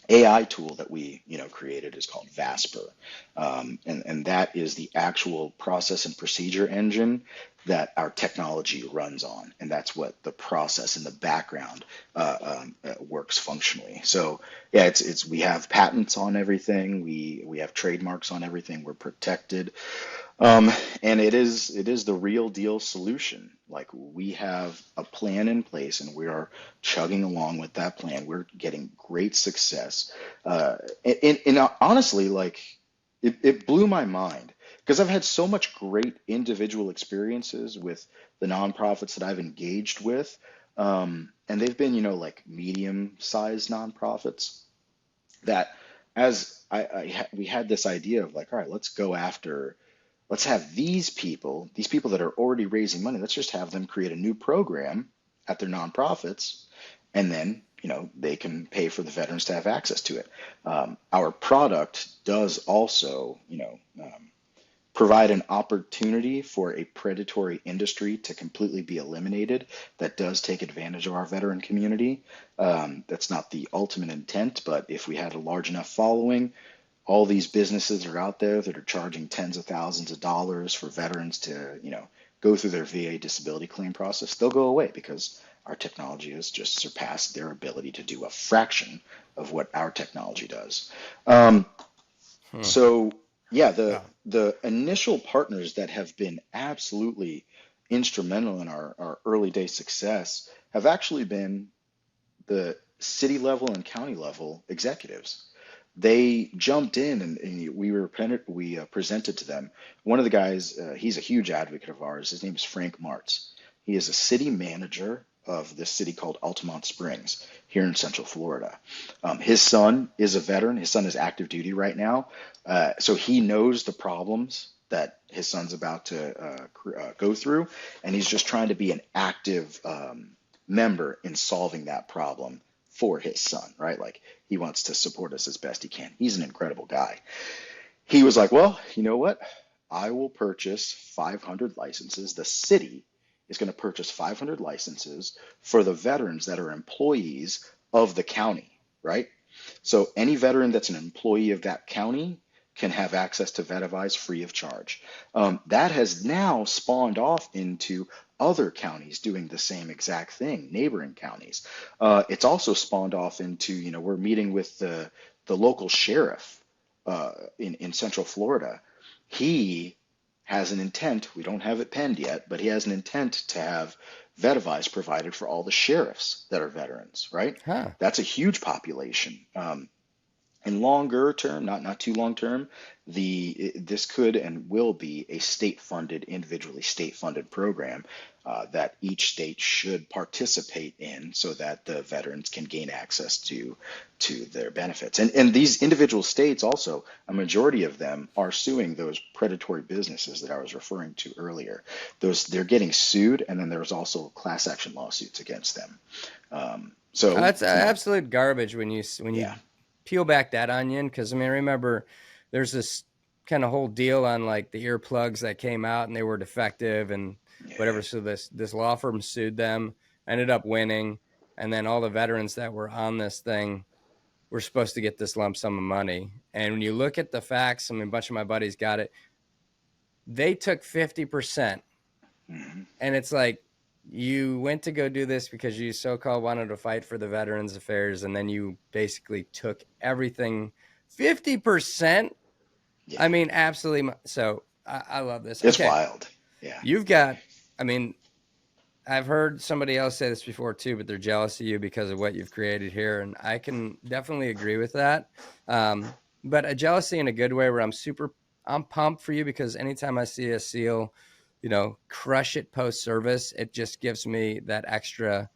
AI tool that we, created is called Vasper, and that is the actual process and procedure engine that our technology runs on, and that's what the process in the background works functionally. So yeah, it's we have patents on everything, we have trademarks on everything, we're protected. And it is the real deal solution. Like we have a plan in place and we are chugging along with that plan. We're getting great success. And honestly, like it blew my mind because I've had so much great individual experiences with the nonprofits that I've engaged with. And they've been, like medium-sized nonprofits that as we had this idea of like, all right, let's have these people that are already raising money, let's just have them create a new program at their nonprofits, and then, they can pay for the veterans to have access to it. Our product does also, provide an opportunity for a predatory industry to completely be eliminated that does take advantage of our veteran community. That's not the ultimate intent, but if we had a large enough following, all these businesses are out there that are charging tens of thousands of dollars for veterans to, go through their VA disability claim process. They'll go away because our technology has just surpassed their ability to do a fraction of what our technology does. Um, Hmm. so yeah, the Wow. the initial partners that have been absolutely instrumental in our early day success have actually been the city level and county level executives. They jumped in and we presented to them. One of the guys, he's a huge advocate of ours. His name is Frank Martz. He is a city manager of this city called Altamont Springs here in Central Florida. His son is a veteran. His son is active duty right now, so he knows the problems that his son's about to go through, and he's just trying to be an active member in solving that problem for his son, right? Like he wants to support us as best he can. He's an incredible guy. He was like, well, you know what? I will purchase 500 licenses. The city is going to purchase 500 licenses for the veterans that are employees of the county, right? So any veteran that's an employee of that county can have access to Vetavise free of charge. That has now spawned off into other counties doing the same exact thing, neighboring counties. It's also spawned off into, we're meeting with the local sheriff in Central Florida. He has an intent, we don't have it penned yet, but he has an intent to have Vetavize provided for all the sheriffs that are veterans, right? Huh. That's a huge population. In longer term, not too long term, this could and will be a state-funded, individually state-funded program that each state should participate in, so that the veterans can gain access to their benefits. And these individual states also, a majority of them are suing those predatory businesses that I was referring to earlier. They're getting sued, and then there's also class action lawsuits against them. So, That's absolute garbage when you yeah, peel back that onion. Because I mean, I remember there's this kind of whole deal on like the earplugs that came out and they were defective and yeah, whatever. So this law firm sued them, ended up winning, and then all the veterans that were on this thing were supposed to get this lump sum of money. And when you look at the facts, I mean, a bunch of my buddies got it. They took 50%. mhm, And it's like you went to go do this because you so-called wanted to fight for the veterans affairs, and then you basically took everything 50%. I yeah. mean, absolutely. So I love this. It's Okay. wild. Yeah. You've got, I mean, I've heard somebody else say this before too, but they're jealous of you because of what you've created here. And I can definitely agree with that. But a jealousy in a good way where I'm pumped for you because anytime I see a SEAL, crush it post service, it just gives me that extra,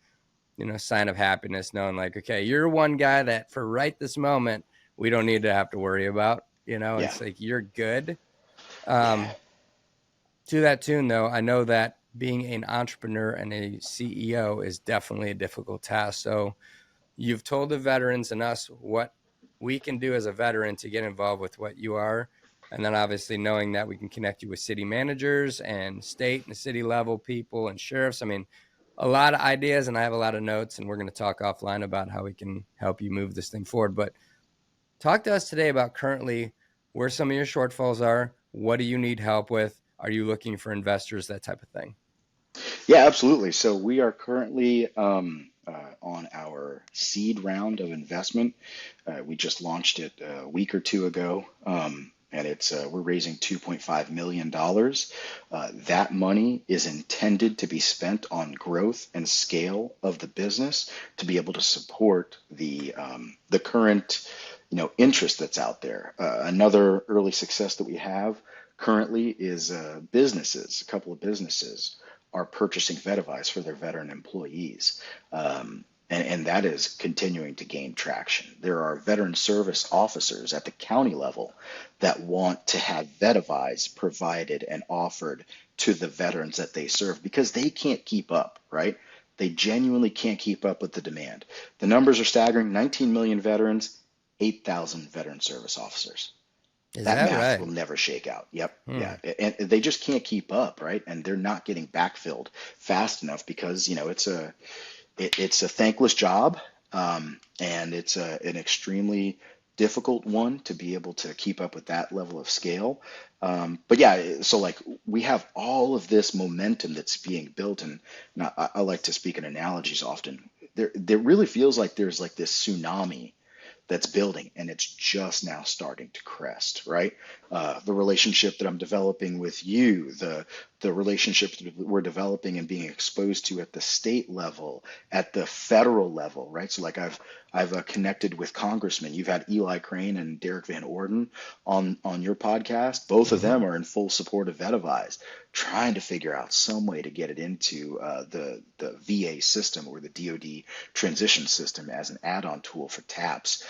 sign of happiness knowing like, okay, you're one guy that for right this moment, we don't need to have to worry about, Yeah. it's like, you're good. Yeah. Um, to that tune, though, I know that being an entrepreneur and a CEO is definitely a difficult task. So you've told the veterans and us what we can do as a veteran to get involved with what you are. And then obviously knowing that we can connect you with city managers and state and city level people and sheriffs. I mean, a lot of ideas, and I have a lot of notes, and we're going to talk offline about how we can help you move this thing forward. But Talk to us today about currently where some of your shortfalls are. What do you need help with? Are you looking for investors? That type of thing. Yeah, absolutely. So we are currently on our seed round of investment. We just launched it a week or two ago, and it's we're raising $2.5 million. That money is intended to be spent on growth and scale of the business to be able to support the current interest that's out there. Another early success that we have currently is businesses. A couple of businesses are purchasing Vetavise for their veteran employees. And that is continuing to gain traction. There are veteran service officers at the county level that want to have Vetavise provided and offered to the veterans that they serve because they can't keep up, right? They genuinely can't keep up with the demand. The numbers are staggering: 19 million veterans, 8,000 veteran service officers. Is That that math will right? never shake out. Yep. Hmm. Yeah. And they just can't keep up, right? And they're not getting backfilled fast enough because, it's a thankless job, and it's an extremely difficult one to be able to keep up with that level of scale. But yeah, so like we have all of this momentum that's being built, and I like to speak in analogies often. There really feels like there's like this tsunami that's building and it's just now starting to crest, right? The relationship that I'm developing with you, the relationship that we're developing and being exposed to at the state level, at the federal level, right? So like I've connected with congressmen. You've had Eli Crane and Derek Van Orden on your podcast. Both of Hmm. them are in full support of Vetavise, trying to figure out some way to get it into the VA system or the DoD transition system as an add-on tool for TAPS.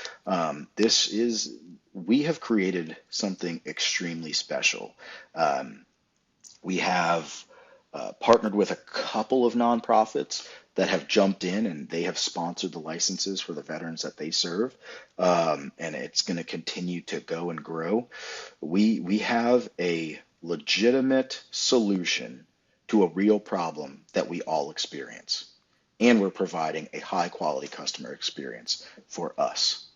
We have created something extremely special. We have partnered with a couple of nonprofits that have jumped in and they have sponsored the licenses for the veterans that they serve. And it's going to continue to go and grow. We have a legitimate solution to a real problem that we all experience. And we're providing a high quality customer experience for us.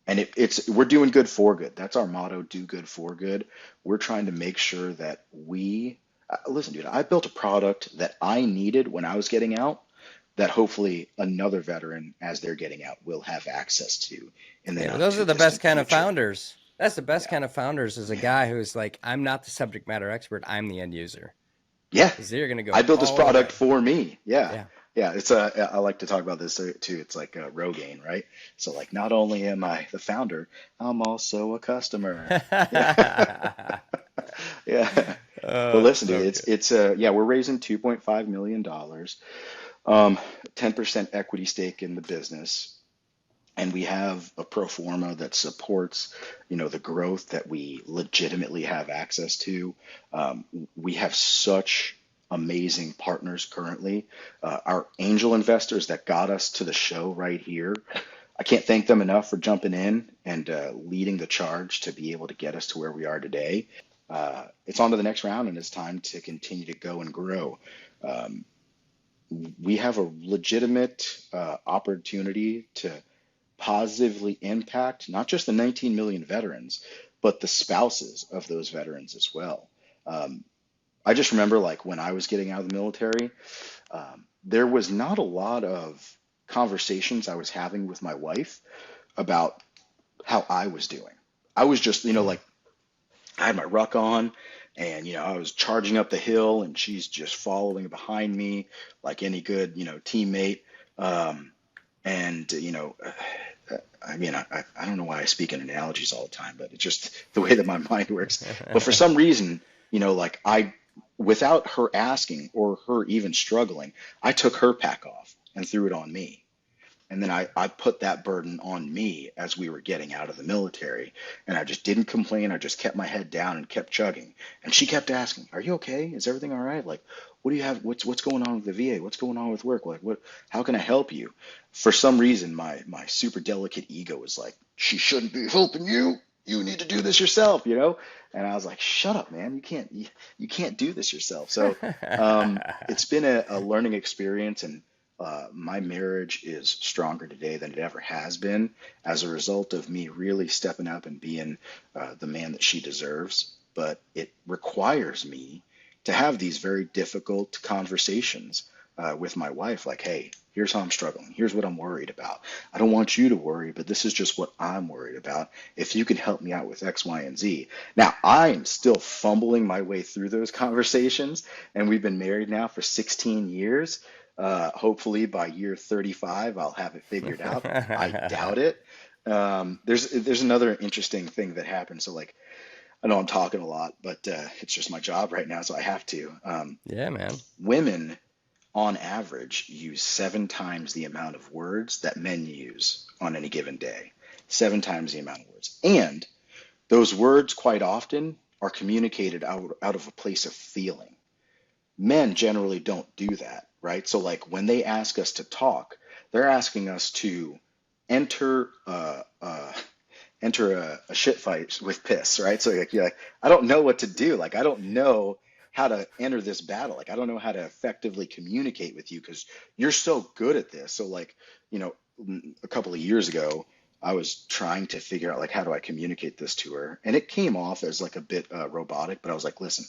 And we're doing good for good. That's our motto: do good for good. We're trying to make sure that listen, dude, I built a product that I needed when I was getting out, that hopefully another veteran, as they're getting out, will have access to in the Yeah, not those too are the best distant kind of future. founders. That's the best Yeah, kind of founders is a man. guy who's like, I'm not the subject matter expert. I'm the end user. Yeah, Because they're going to I go built this all the product way. for me. Yeah. Yeah. Yeah, I like to talk about this too. It's like Rogaine, right? So like, not only am I the founder, I'm also a customer. Yeah. Yeah. But Oh, it's listen, dude, so good. yeah, we're raising $2.5 million, 10% equity stake in the business, and we have a pro forma that supports, the growth that we legitimately have access to. Um, we have such amazing partners currently. Our angel investors that got us to the show right here. I can't thank them enough for jumping in and leading the charge to be able to get us to where we are today. It's on to the next round, and it's time to continue to go and grow. Um, we have a legitimate opportunity to positively impact not just the 19 million veterans, but the spouses of those veterans as well. Um, I just remember like when I was getting out of the military, there was not a lot of conversations I was having with my wife about how I was doing. I was just, Hmm. like I had my ruck on and, I was charging up the hill and she's just following behind me like any good, teammate. Um, and, I mean, I don't know why I speak in analogies all the time, but it's just the way that my mind works. But for some reason, like without her asking or her even struggling, I took her pack off and threw it on me. And then I put that burden on me as we were getting out of the military. And I just didn't complain. I just kept my head down and kept chugging. And she kept asking, "Are you okay? Is everything all right? Like, what do you have? What's going on with the VA? What's going on with work? Like, how can I help you?" For some reason, my super delicate ego was like, "She shouldn't be helping you. You need to do this yourself." And I was like, "Shut up, man. You can't do this yourself." So it's been a learning experience, and my marriage is stronger today than it ever has been as a result of me really stepping up and being the man that she deserves. But it requires me to have these very difficult conversations with my wife, like, hey, here's how I'm struggling. Here's what I'm worried about. I don't want you to worry, but this is just what I'm worried about. If you can help me out with X, Y, and Z. Now, I'm still fumbling my way through those conversations, and we've been married now for 16 years. Hopefully by year 35, I'll have it figured out. I doubt it. There's another interesting thing that happened. So like, I know I'm talking a lot, but it's just my job right now, so I have to. Yeah, man. Women, on average, use 7 times the amount of words that men use on any given day. 7 times the amount of words. And those words quite often are communicated out of a place of feeling. Men generally don't do that, right? So like when they ask us to talk, they're asking us to enter a shit fight with piss, right? So like you're like, I don't know what to do. Like I don't know how to enter this battle. Like I don't know how to effectively communicate with you because you're so good at this. So like, you know, a couple of years ago, I was trying to figure out like how do I communicate this to her, and it came off as like a bit robotic. But I was like, listen,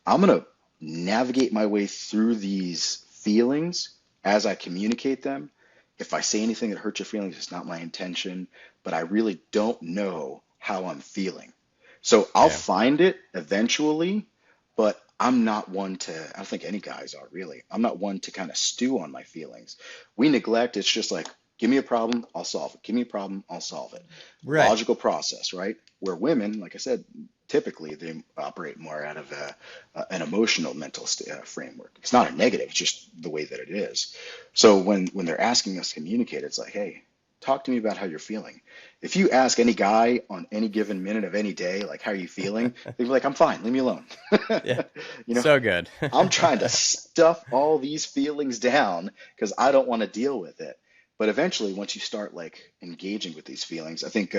I'm gonna navigate my way through these feelings as I communicate them. If I say anything that hurts your feelings, it's not my intention, but I really don't know how I'm feeling. So I'll Yeah. find it eventually, but I'm not one to, I don't think any guys are really. I'm not one to kind of stew on my feelings. We neglect, it's just like, give me a problem, I'll solve it. Give me a problem, I'll solve it. Right. Logical process, right? Where women, like I said, typically they operate more out of an emotional mental framework. It's not a negative, it's just the way that it is. So when they're asking us to communicate, it's like, hey, talk to me about how you're feeling. If you ask any guy on any given minute of any day, like, how are you feeling? They'd be like, I'm fine, leave me alone. Yeah. You know, So good. I'm trying to stuff all these feelings down because I don't want to deal with it. But eventually, once you start like engaging with these feelings, I think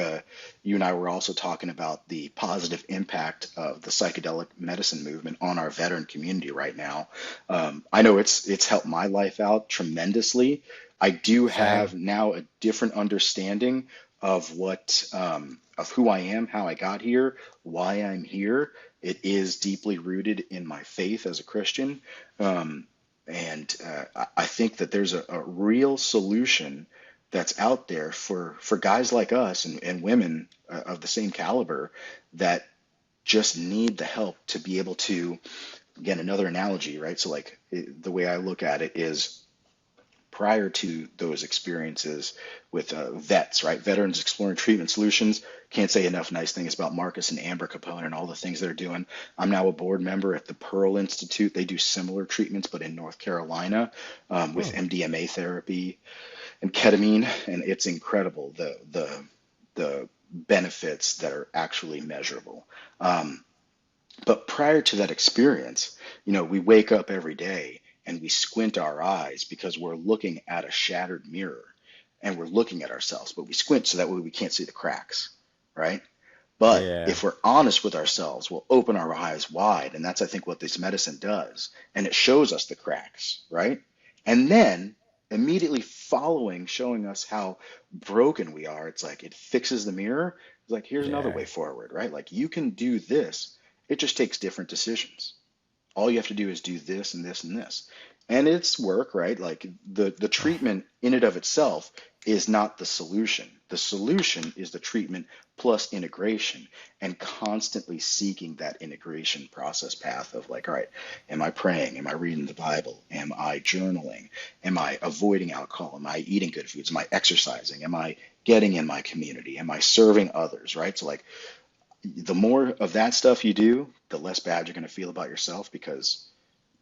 you and I were also talking about the positive impact of the psychedelic medicine movement on our veteran community right now. I know it's helped my life out tremendously. I do Same. have now a different understanding of what of who I am, how I got here, why I'm here. It is deeply rooted in my faith as a Christian. Um, and I think that there's a real solution that's out there for guys like us and women of the same caliber that just need the help to be able to, again, another analogy, right? So like the way I look at it is prior to those experiences with vets, right? Veterans Exploring Treatment Solutions. Can't say enough nice things about Marcus and Amber Capone and all the things they're doing. I'm now a board member at the Pearl Institute. They do similar treatments, but in North Carolina with Hmm. MDMA therapy and ketamine, and it's incredible the benefits that are actually measurable. Um, but prior to that experience, you know, we wake up every day and we squint our eyes because we're looking at a shattered mirror and we're looking at ourselves, but we squint so that way we can't see the cracks, right? But Yeah. if we're honest with ourselves, we'll open our eyes wide. And that's, I think, what this medicine does. And it shows us the cracks, right? And then immediately following showing us how broken we are, it's like it fixes the mirror. It's like, here's another Yeah. way forward, right? Like you can do this. It just takes different decisions. All you have to do is do this and this and this. And it's work, right? Like the treatment in and of itself is not the solution. The solution is the treatment plus integration and constantly seeking that integration process path of like, all right, am I praying? Am I reading the Bible? Am I journaling? Am I avoiding alcohol? Am I eating good foods? Am I exercising? Am I getting in my community? Am I serving others, right? So like the more of that stuff you do, the less bad you're going to feel about yourself because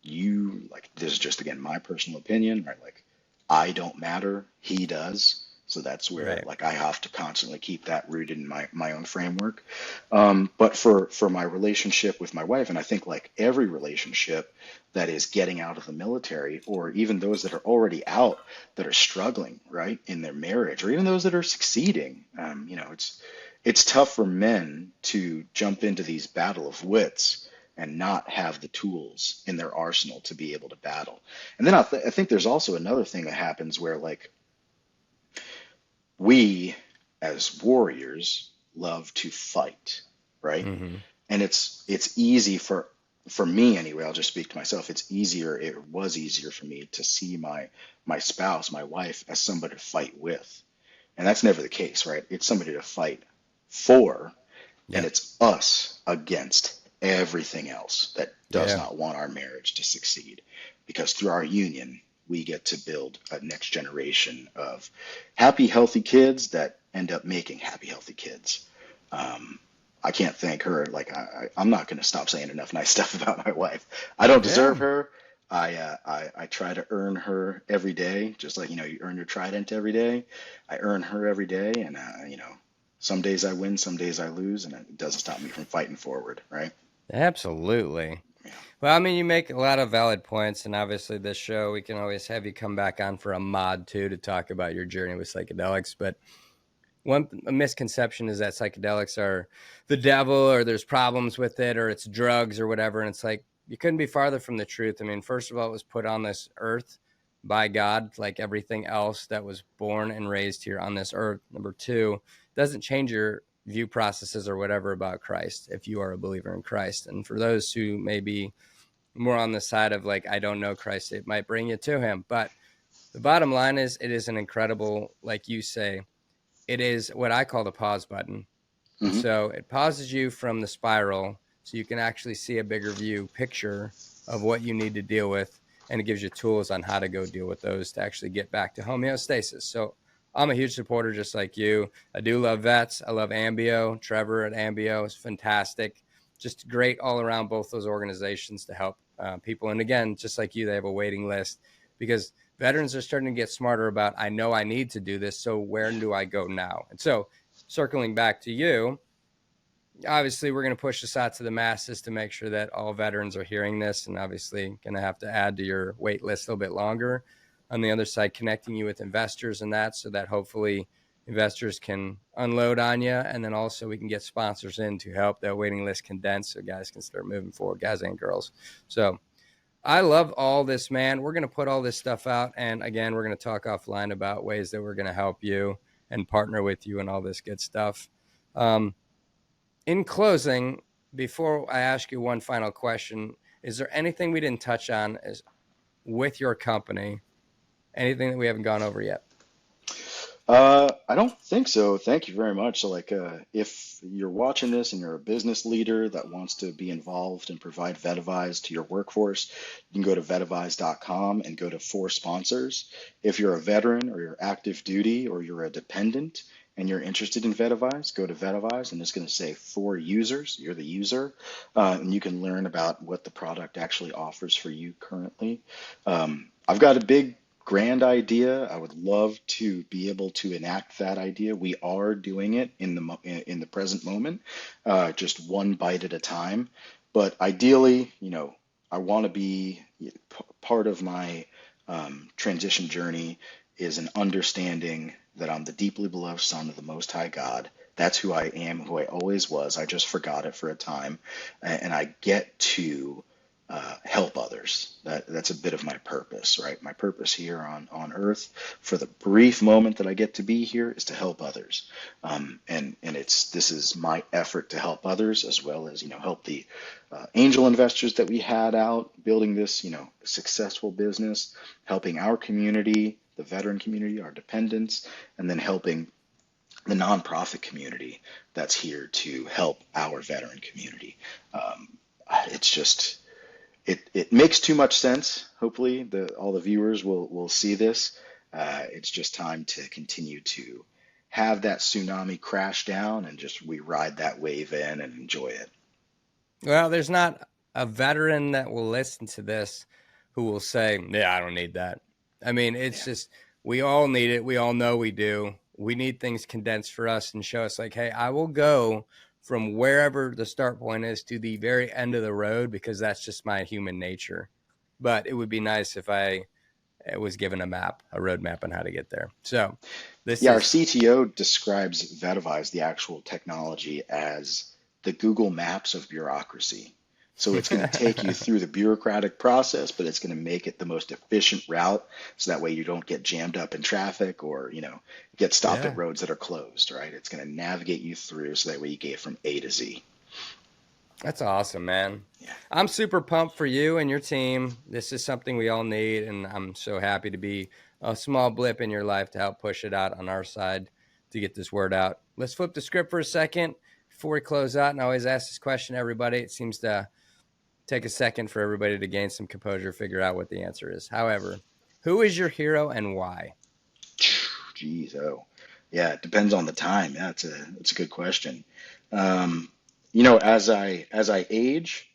you, like, this is just again my personal opinion, right? Like, I don't matter, he does. So that's where Right. like I have to constantly keep that rooted in my own framework. But for my relationship with my wife, and I think like every relationship that is getting out of the military, or even those that are already out that are struggling, right, in their marriage, or even those that are succeeding, you know, it's tough for men to jump into these battle of wits and not have the tools in their arsenal to be able to battle. And then I think there's also another thing that happens where like we as warriors love to fight, right? Mm-hmm. And it's easy for me anyway, I'll just speak to myself. It was easier for me to see my spouse, my wife, as somebody to fight with. And that's never the case, right? It's somebody to fight for, and Yep. it's us against everything else that does Yeah. not want our marriage to succeed. Because through our union, we get to build a next generation of happy, healthy kids that end up making happy, healthy kids. Um, I can't thank her. Like I'm not going to stop saying enough nice stuff about my wife. I don't deserve Yeah. her. I try to earn her every day, just like you earn your trident every day. I earn her every day, and some days I win, some days I lose, and it doesn't stop me from fighting forward, right? Absolutely. Yeah. Well, I mean, you make a lot of valid points, and obviously, this show we can always have you come back on for a mod too to talk about your journey with psychedelics. But one misconception is that psychedelics are the devil, or there's problems with it, or it's drugs or whatever. And it's like you couldn't be farther from the truth. I mean, first of all, it was put on this earth by God, like everything else that was born and raised here on this earth. Number two, it doesn't change your view processes or whatever about Christ if you are a believer in Christ. And for those who may be more on the side of like, I don't know Christ, it might bring you to him. But the bottom line is, it is an incredible, like you say, it is what I call the pause button. And Hmm. so it pauses you from the spiral so you can actually see a bigger view picture of what you need to deal with. And it gives you tools on how to go deal with those to actually get back to homeostasis. So I'm a huge supporter, just like you. I do love vets. I love Ambio. Trevor at Ambio is fantastic. Just great all around, both those organizations to help people. And again, just like you, they have a waiting list because veterans are starting to get smarter about, I know I need to do this. So where do I go now? And so circling back to you, obviously we're going to push this out to the masses to make sure that all veterans are hearing this, and obviously going to have to add to your wait list a little bit longer. On the other side, connecting you with investors and that, so that hopefully investors can unload on you, and then also we can get sponsors in to help that waiting list condense so guys can start moving forward, guys and girls. So I love all this, man. We're going to put all this stuff out, and again, we're going to talk offline about ways that we're going to help you and partner with you and all this good stuff. um, in closing, before I ask you one final question, is there anything we didn't touch on is with your company? Anything that we haven't gone over yet? I don't think so. Thank you very much. So, like, if you're watching this and you're a business leader that wants to be involved and provide Vetavize to your workforce, you can go to vetavize.com and go to for sponsors. If you're a veteran or you're active duty or you're a dependent and you're interested in Vetavize, go to Vetavize and it's going to say for users. You're the user, and you can learn about what the product actually offers for you currently. I've got a big grand idea. I would love to be able to enact that idea. We are doing it in the present moment, just one bite at a time. But ideally, I want to be part of my transition journey is an understanding that I'm the deeply beloved Son of the Most High God. That's who I am, who I always was. I just forgot it for a time, and I get to help others. That's a bit of my purpose, right? My purpose here on Earth, for the brief moment that I get to be here, is to help others. And this is my effort to help others, as well as help the angel investors that we had out building this successful business, helping our community, the veteran community, our dependents, and then helping the nonprofit community that's here to help our veteran community. It's just it makes too much sense. Hopefully, all the viewers will see this. It's just time to continue to have that tsunami crash down and just we ride that wave in and enjoy it. Well, there's not a veteran that will listen to this who will say, yeah, I don't need that. I mean, it's Yeah. just, we all need it. We all know we do. We need things condensed for us and show us like, hey, I will go from wherever the start point is to the very end of the road, because that's just my human nature. But it would be nice if I was given a map, a roadmap on how to get there. So this Yeah, our is, CTO describes Vetavize, the actual technology, as the Google Maps of bureaucracy. So it's going to take you through the bureaucratic process, but it's going to make it the most efficient route. So that way you don't get jammed up in traffic or, get stopped at Yeah. roads that are closed, right? It's going to navigate you through so that way you get from A to Z. That's awesome, man. Yeah. I'm super pumped for you and your team. This is something we all need, and I'm so happy to be a small blip in your life to help push it out on our side to get this word out. Let's flip the script for a second before we close out, and I always ask this question to everybody. It seems to take a second for everybody to gain some composure, figure out what the answer is. However, who is your hero and why? Geez, oh, yeah, it depends on the time. Yeah, it's a good question. Um, as I age,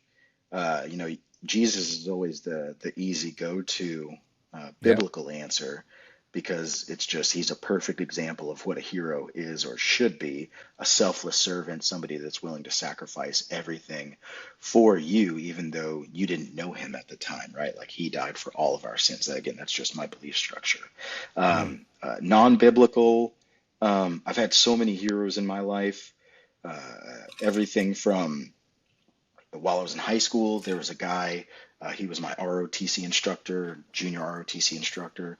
uh, you know, Jesus is always the easy go-to Yep. biblical answer because it's just he's a perfect example of what a hero is or should be, a selfless servant, somebody that's willing to sacrifice everything for you, even though you didn't know him at the time, right? Like he died for all of our sins. Again, that's just my belief structure. Mm. Non-biblical, I've had so many heroes in my life. Uh, Everything from while I was in high school, there was a guy, he was my ROTC instructor, junior ROTC instructor.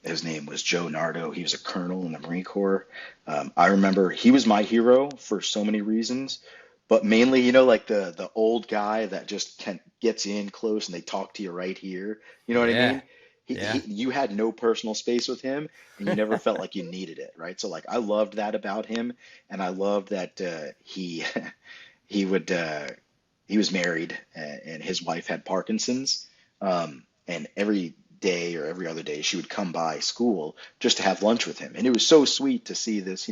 His name was Joe Nardo. He was a colonel in the Marine Corps. I remember he was my hero for so many reasons, but mainly, like the old guy that just gets in close and they talk to you right here. You know what I Yeah. mean? Yeah. You had no personal space with him and you never felt like you needed it, right? So like I loved that about him, and I loved that he he would he was married and his wife had Parkinson's. And every day or every other day, she would come by school just to have lunch with him. And it was so sweet to see this,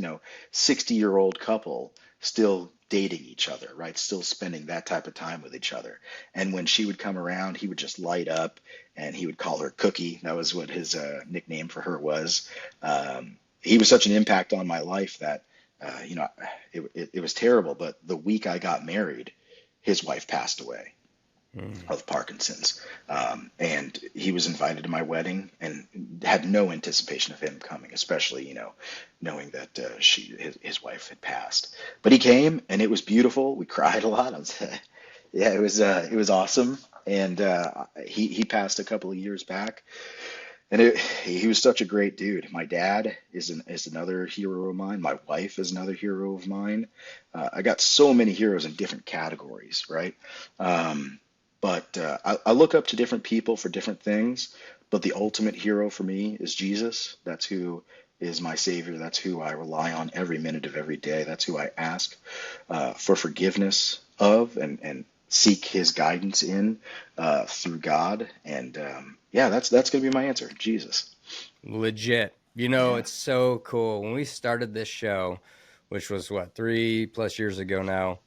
60-year-old couple still dating each other, right? Still spending that type of time with each other. And when she would come around, he would just light up and he would call her Cookie. That was what his nickname for her was. He was such an impact on my life that, uh, you know, it was terrible. But the week I got married, his wife passed away Mm. of Parkinson's. And he was invited to my wedding and had no anticipation of him coming, especially, knowing that his wife had passed. But he came and it was beautiful. We cried a lot. Yeah, it was awesome. And he passed a couple of years back. And he was such a great dude. My dad is another hero of mine. My wife is another hero of mine. I got so many heroes in different categories, right? Um, but I look up to different people for different things. But the ultimate hero for me is Jesus. That's who is my savior. That's who I rely on every minute of every day. That's who I ask for forgiveness of and seek his guidance in through God. And yeah, that's gonna be my answer. Jesus. Legit. Yeah. It's so cool. When we started this show, which was what, 3+ years ago now,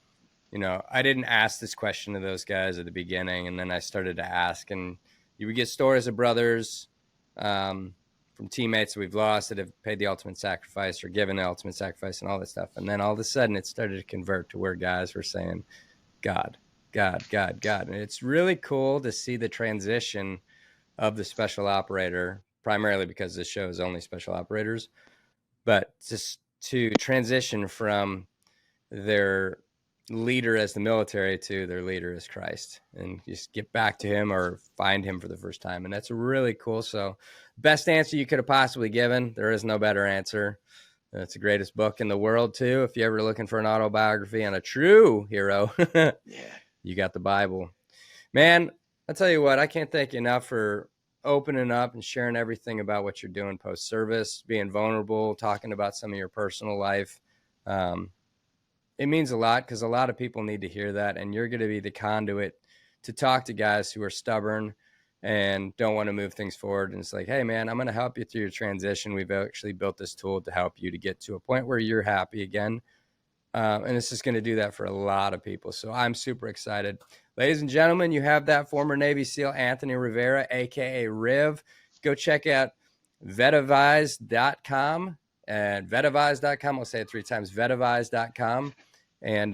I didn't ask this question to those guys at the beginning. And then I started to ask, and you would get stories of brothers um, from teammates that we've lost that have paid the ultimate sacrifice or given the ultimate sacrifice and all this stuff. And then all of a sudden it started to convert to where guys were saying, God, God, God, God. And it's really cool to see the transition of the special operator, primarily because this show is only special operators, but just to transition from their leader as the military to their leader as Christ and just get back to him or find him for the first time. And that's really cool. So, best answer you could have possibly given. There is no better answer. It's the greatest book in the world, too. If you're ever looking for an autobiography on a true hero, Yeah. you got the Bible. Man, I tell you what, I can't thank you enough for opening up and sharing everything about what you're doing post service, being vulnerable, talking about some of your personal life. Um, it means a lot because a lot of people need to hear that, and you're going to be the conduit to talk to guys who are stubborn and don't want to move things forward. And it's like, hey, man, I'm going to help you through your transition. We've actually built this tool to help you to get to a point where you're happy again. And this is going to do that for a lot of people. So I'm super excited. Ladies and gentlemen, you have that former Navy SEAL Anthony Rivera, a.k.a. Riv. Go check out Vetavize.com and Vetavise.com. I'll say it 3 times, Vetavise.com. And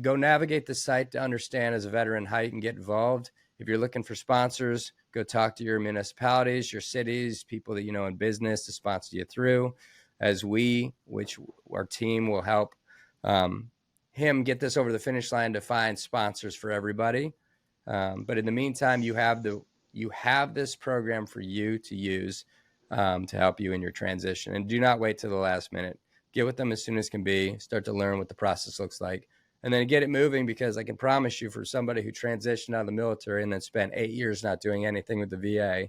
go navigate the site to understand as a veteran how you can get involved. If you're looking for sponsors, go talk to your municipalities, your cities, people that you know in business to sponsor you through, as which our team will help him get this over the finish line to find sponsors for everybody. But in the meantime, you have this program for you to use to help you in your transition. And do not wait till the last minute. Get with them as soon as can be. Start to learn what the process looks like. And then get it moving, because I can promise you, for somebody who transitioned out of the military and then spent 8 years not doing anything with the VA,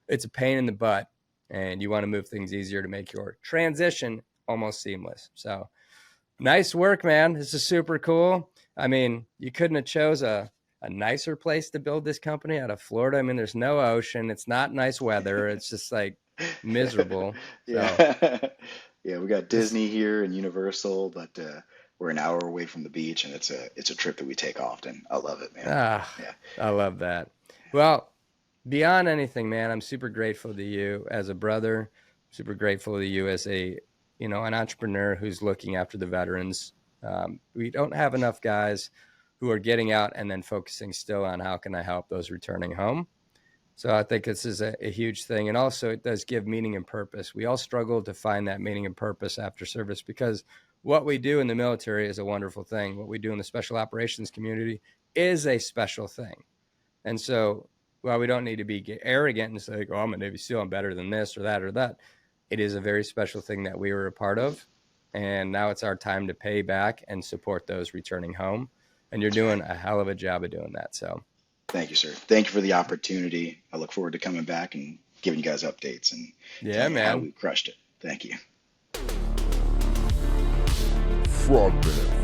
it's a pain in the butt. And you want to move things easier to make your transition almost seamless. So nice work, man. This is super cool. I mean, you couldn't have chose a nicer place to build this company out of Florida. I mean, there's no ocean. It's not nice weather. It's just like miserable. So Yeah. Yeah, we got this, Disney here and Universal, but we're an hour away from the beach, and it's a trip that we take often. I love it, man. Yeah. I love that. Well, beyond anything, man, I'm super grateful to you as a brother, super grateful to you as an entrepreneur who's looking after the veterans. We don't have enough guys who are getting out and then focusing still on how can I help those returning home. So I think this is a huge thing. And also it does give meaning and purpose. We all struggle to find that meaning and purpose after service, because what we do in the military is a wonderful thing. What we do in the special operations community is a special thing. And so while we don't need to be arrogant and say, oh, I'm a Navy SEAL, I'm better than this or that or that, it is a very special thing that we were a part of. And now it's our time to pay back and support those returning home. And you're That's right. doing a hell of a job of doing that. So Thank you, sir. Thank you for the opportunity. I look forward to coming back and giving you guys updates and yeah, telling you how man. we crushed it. Thank you. Frogman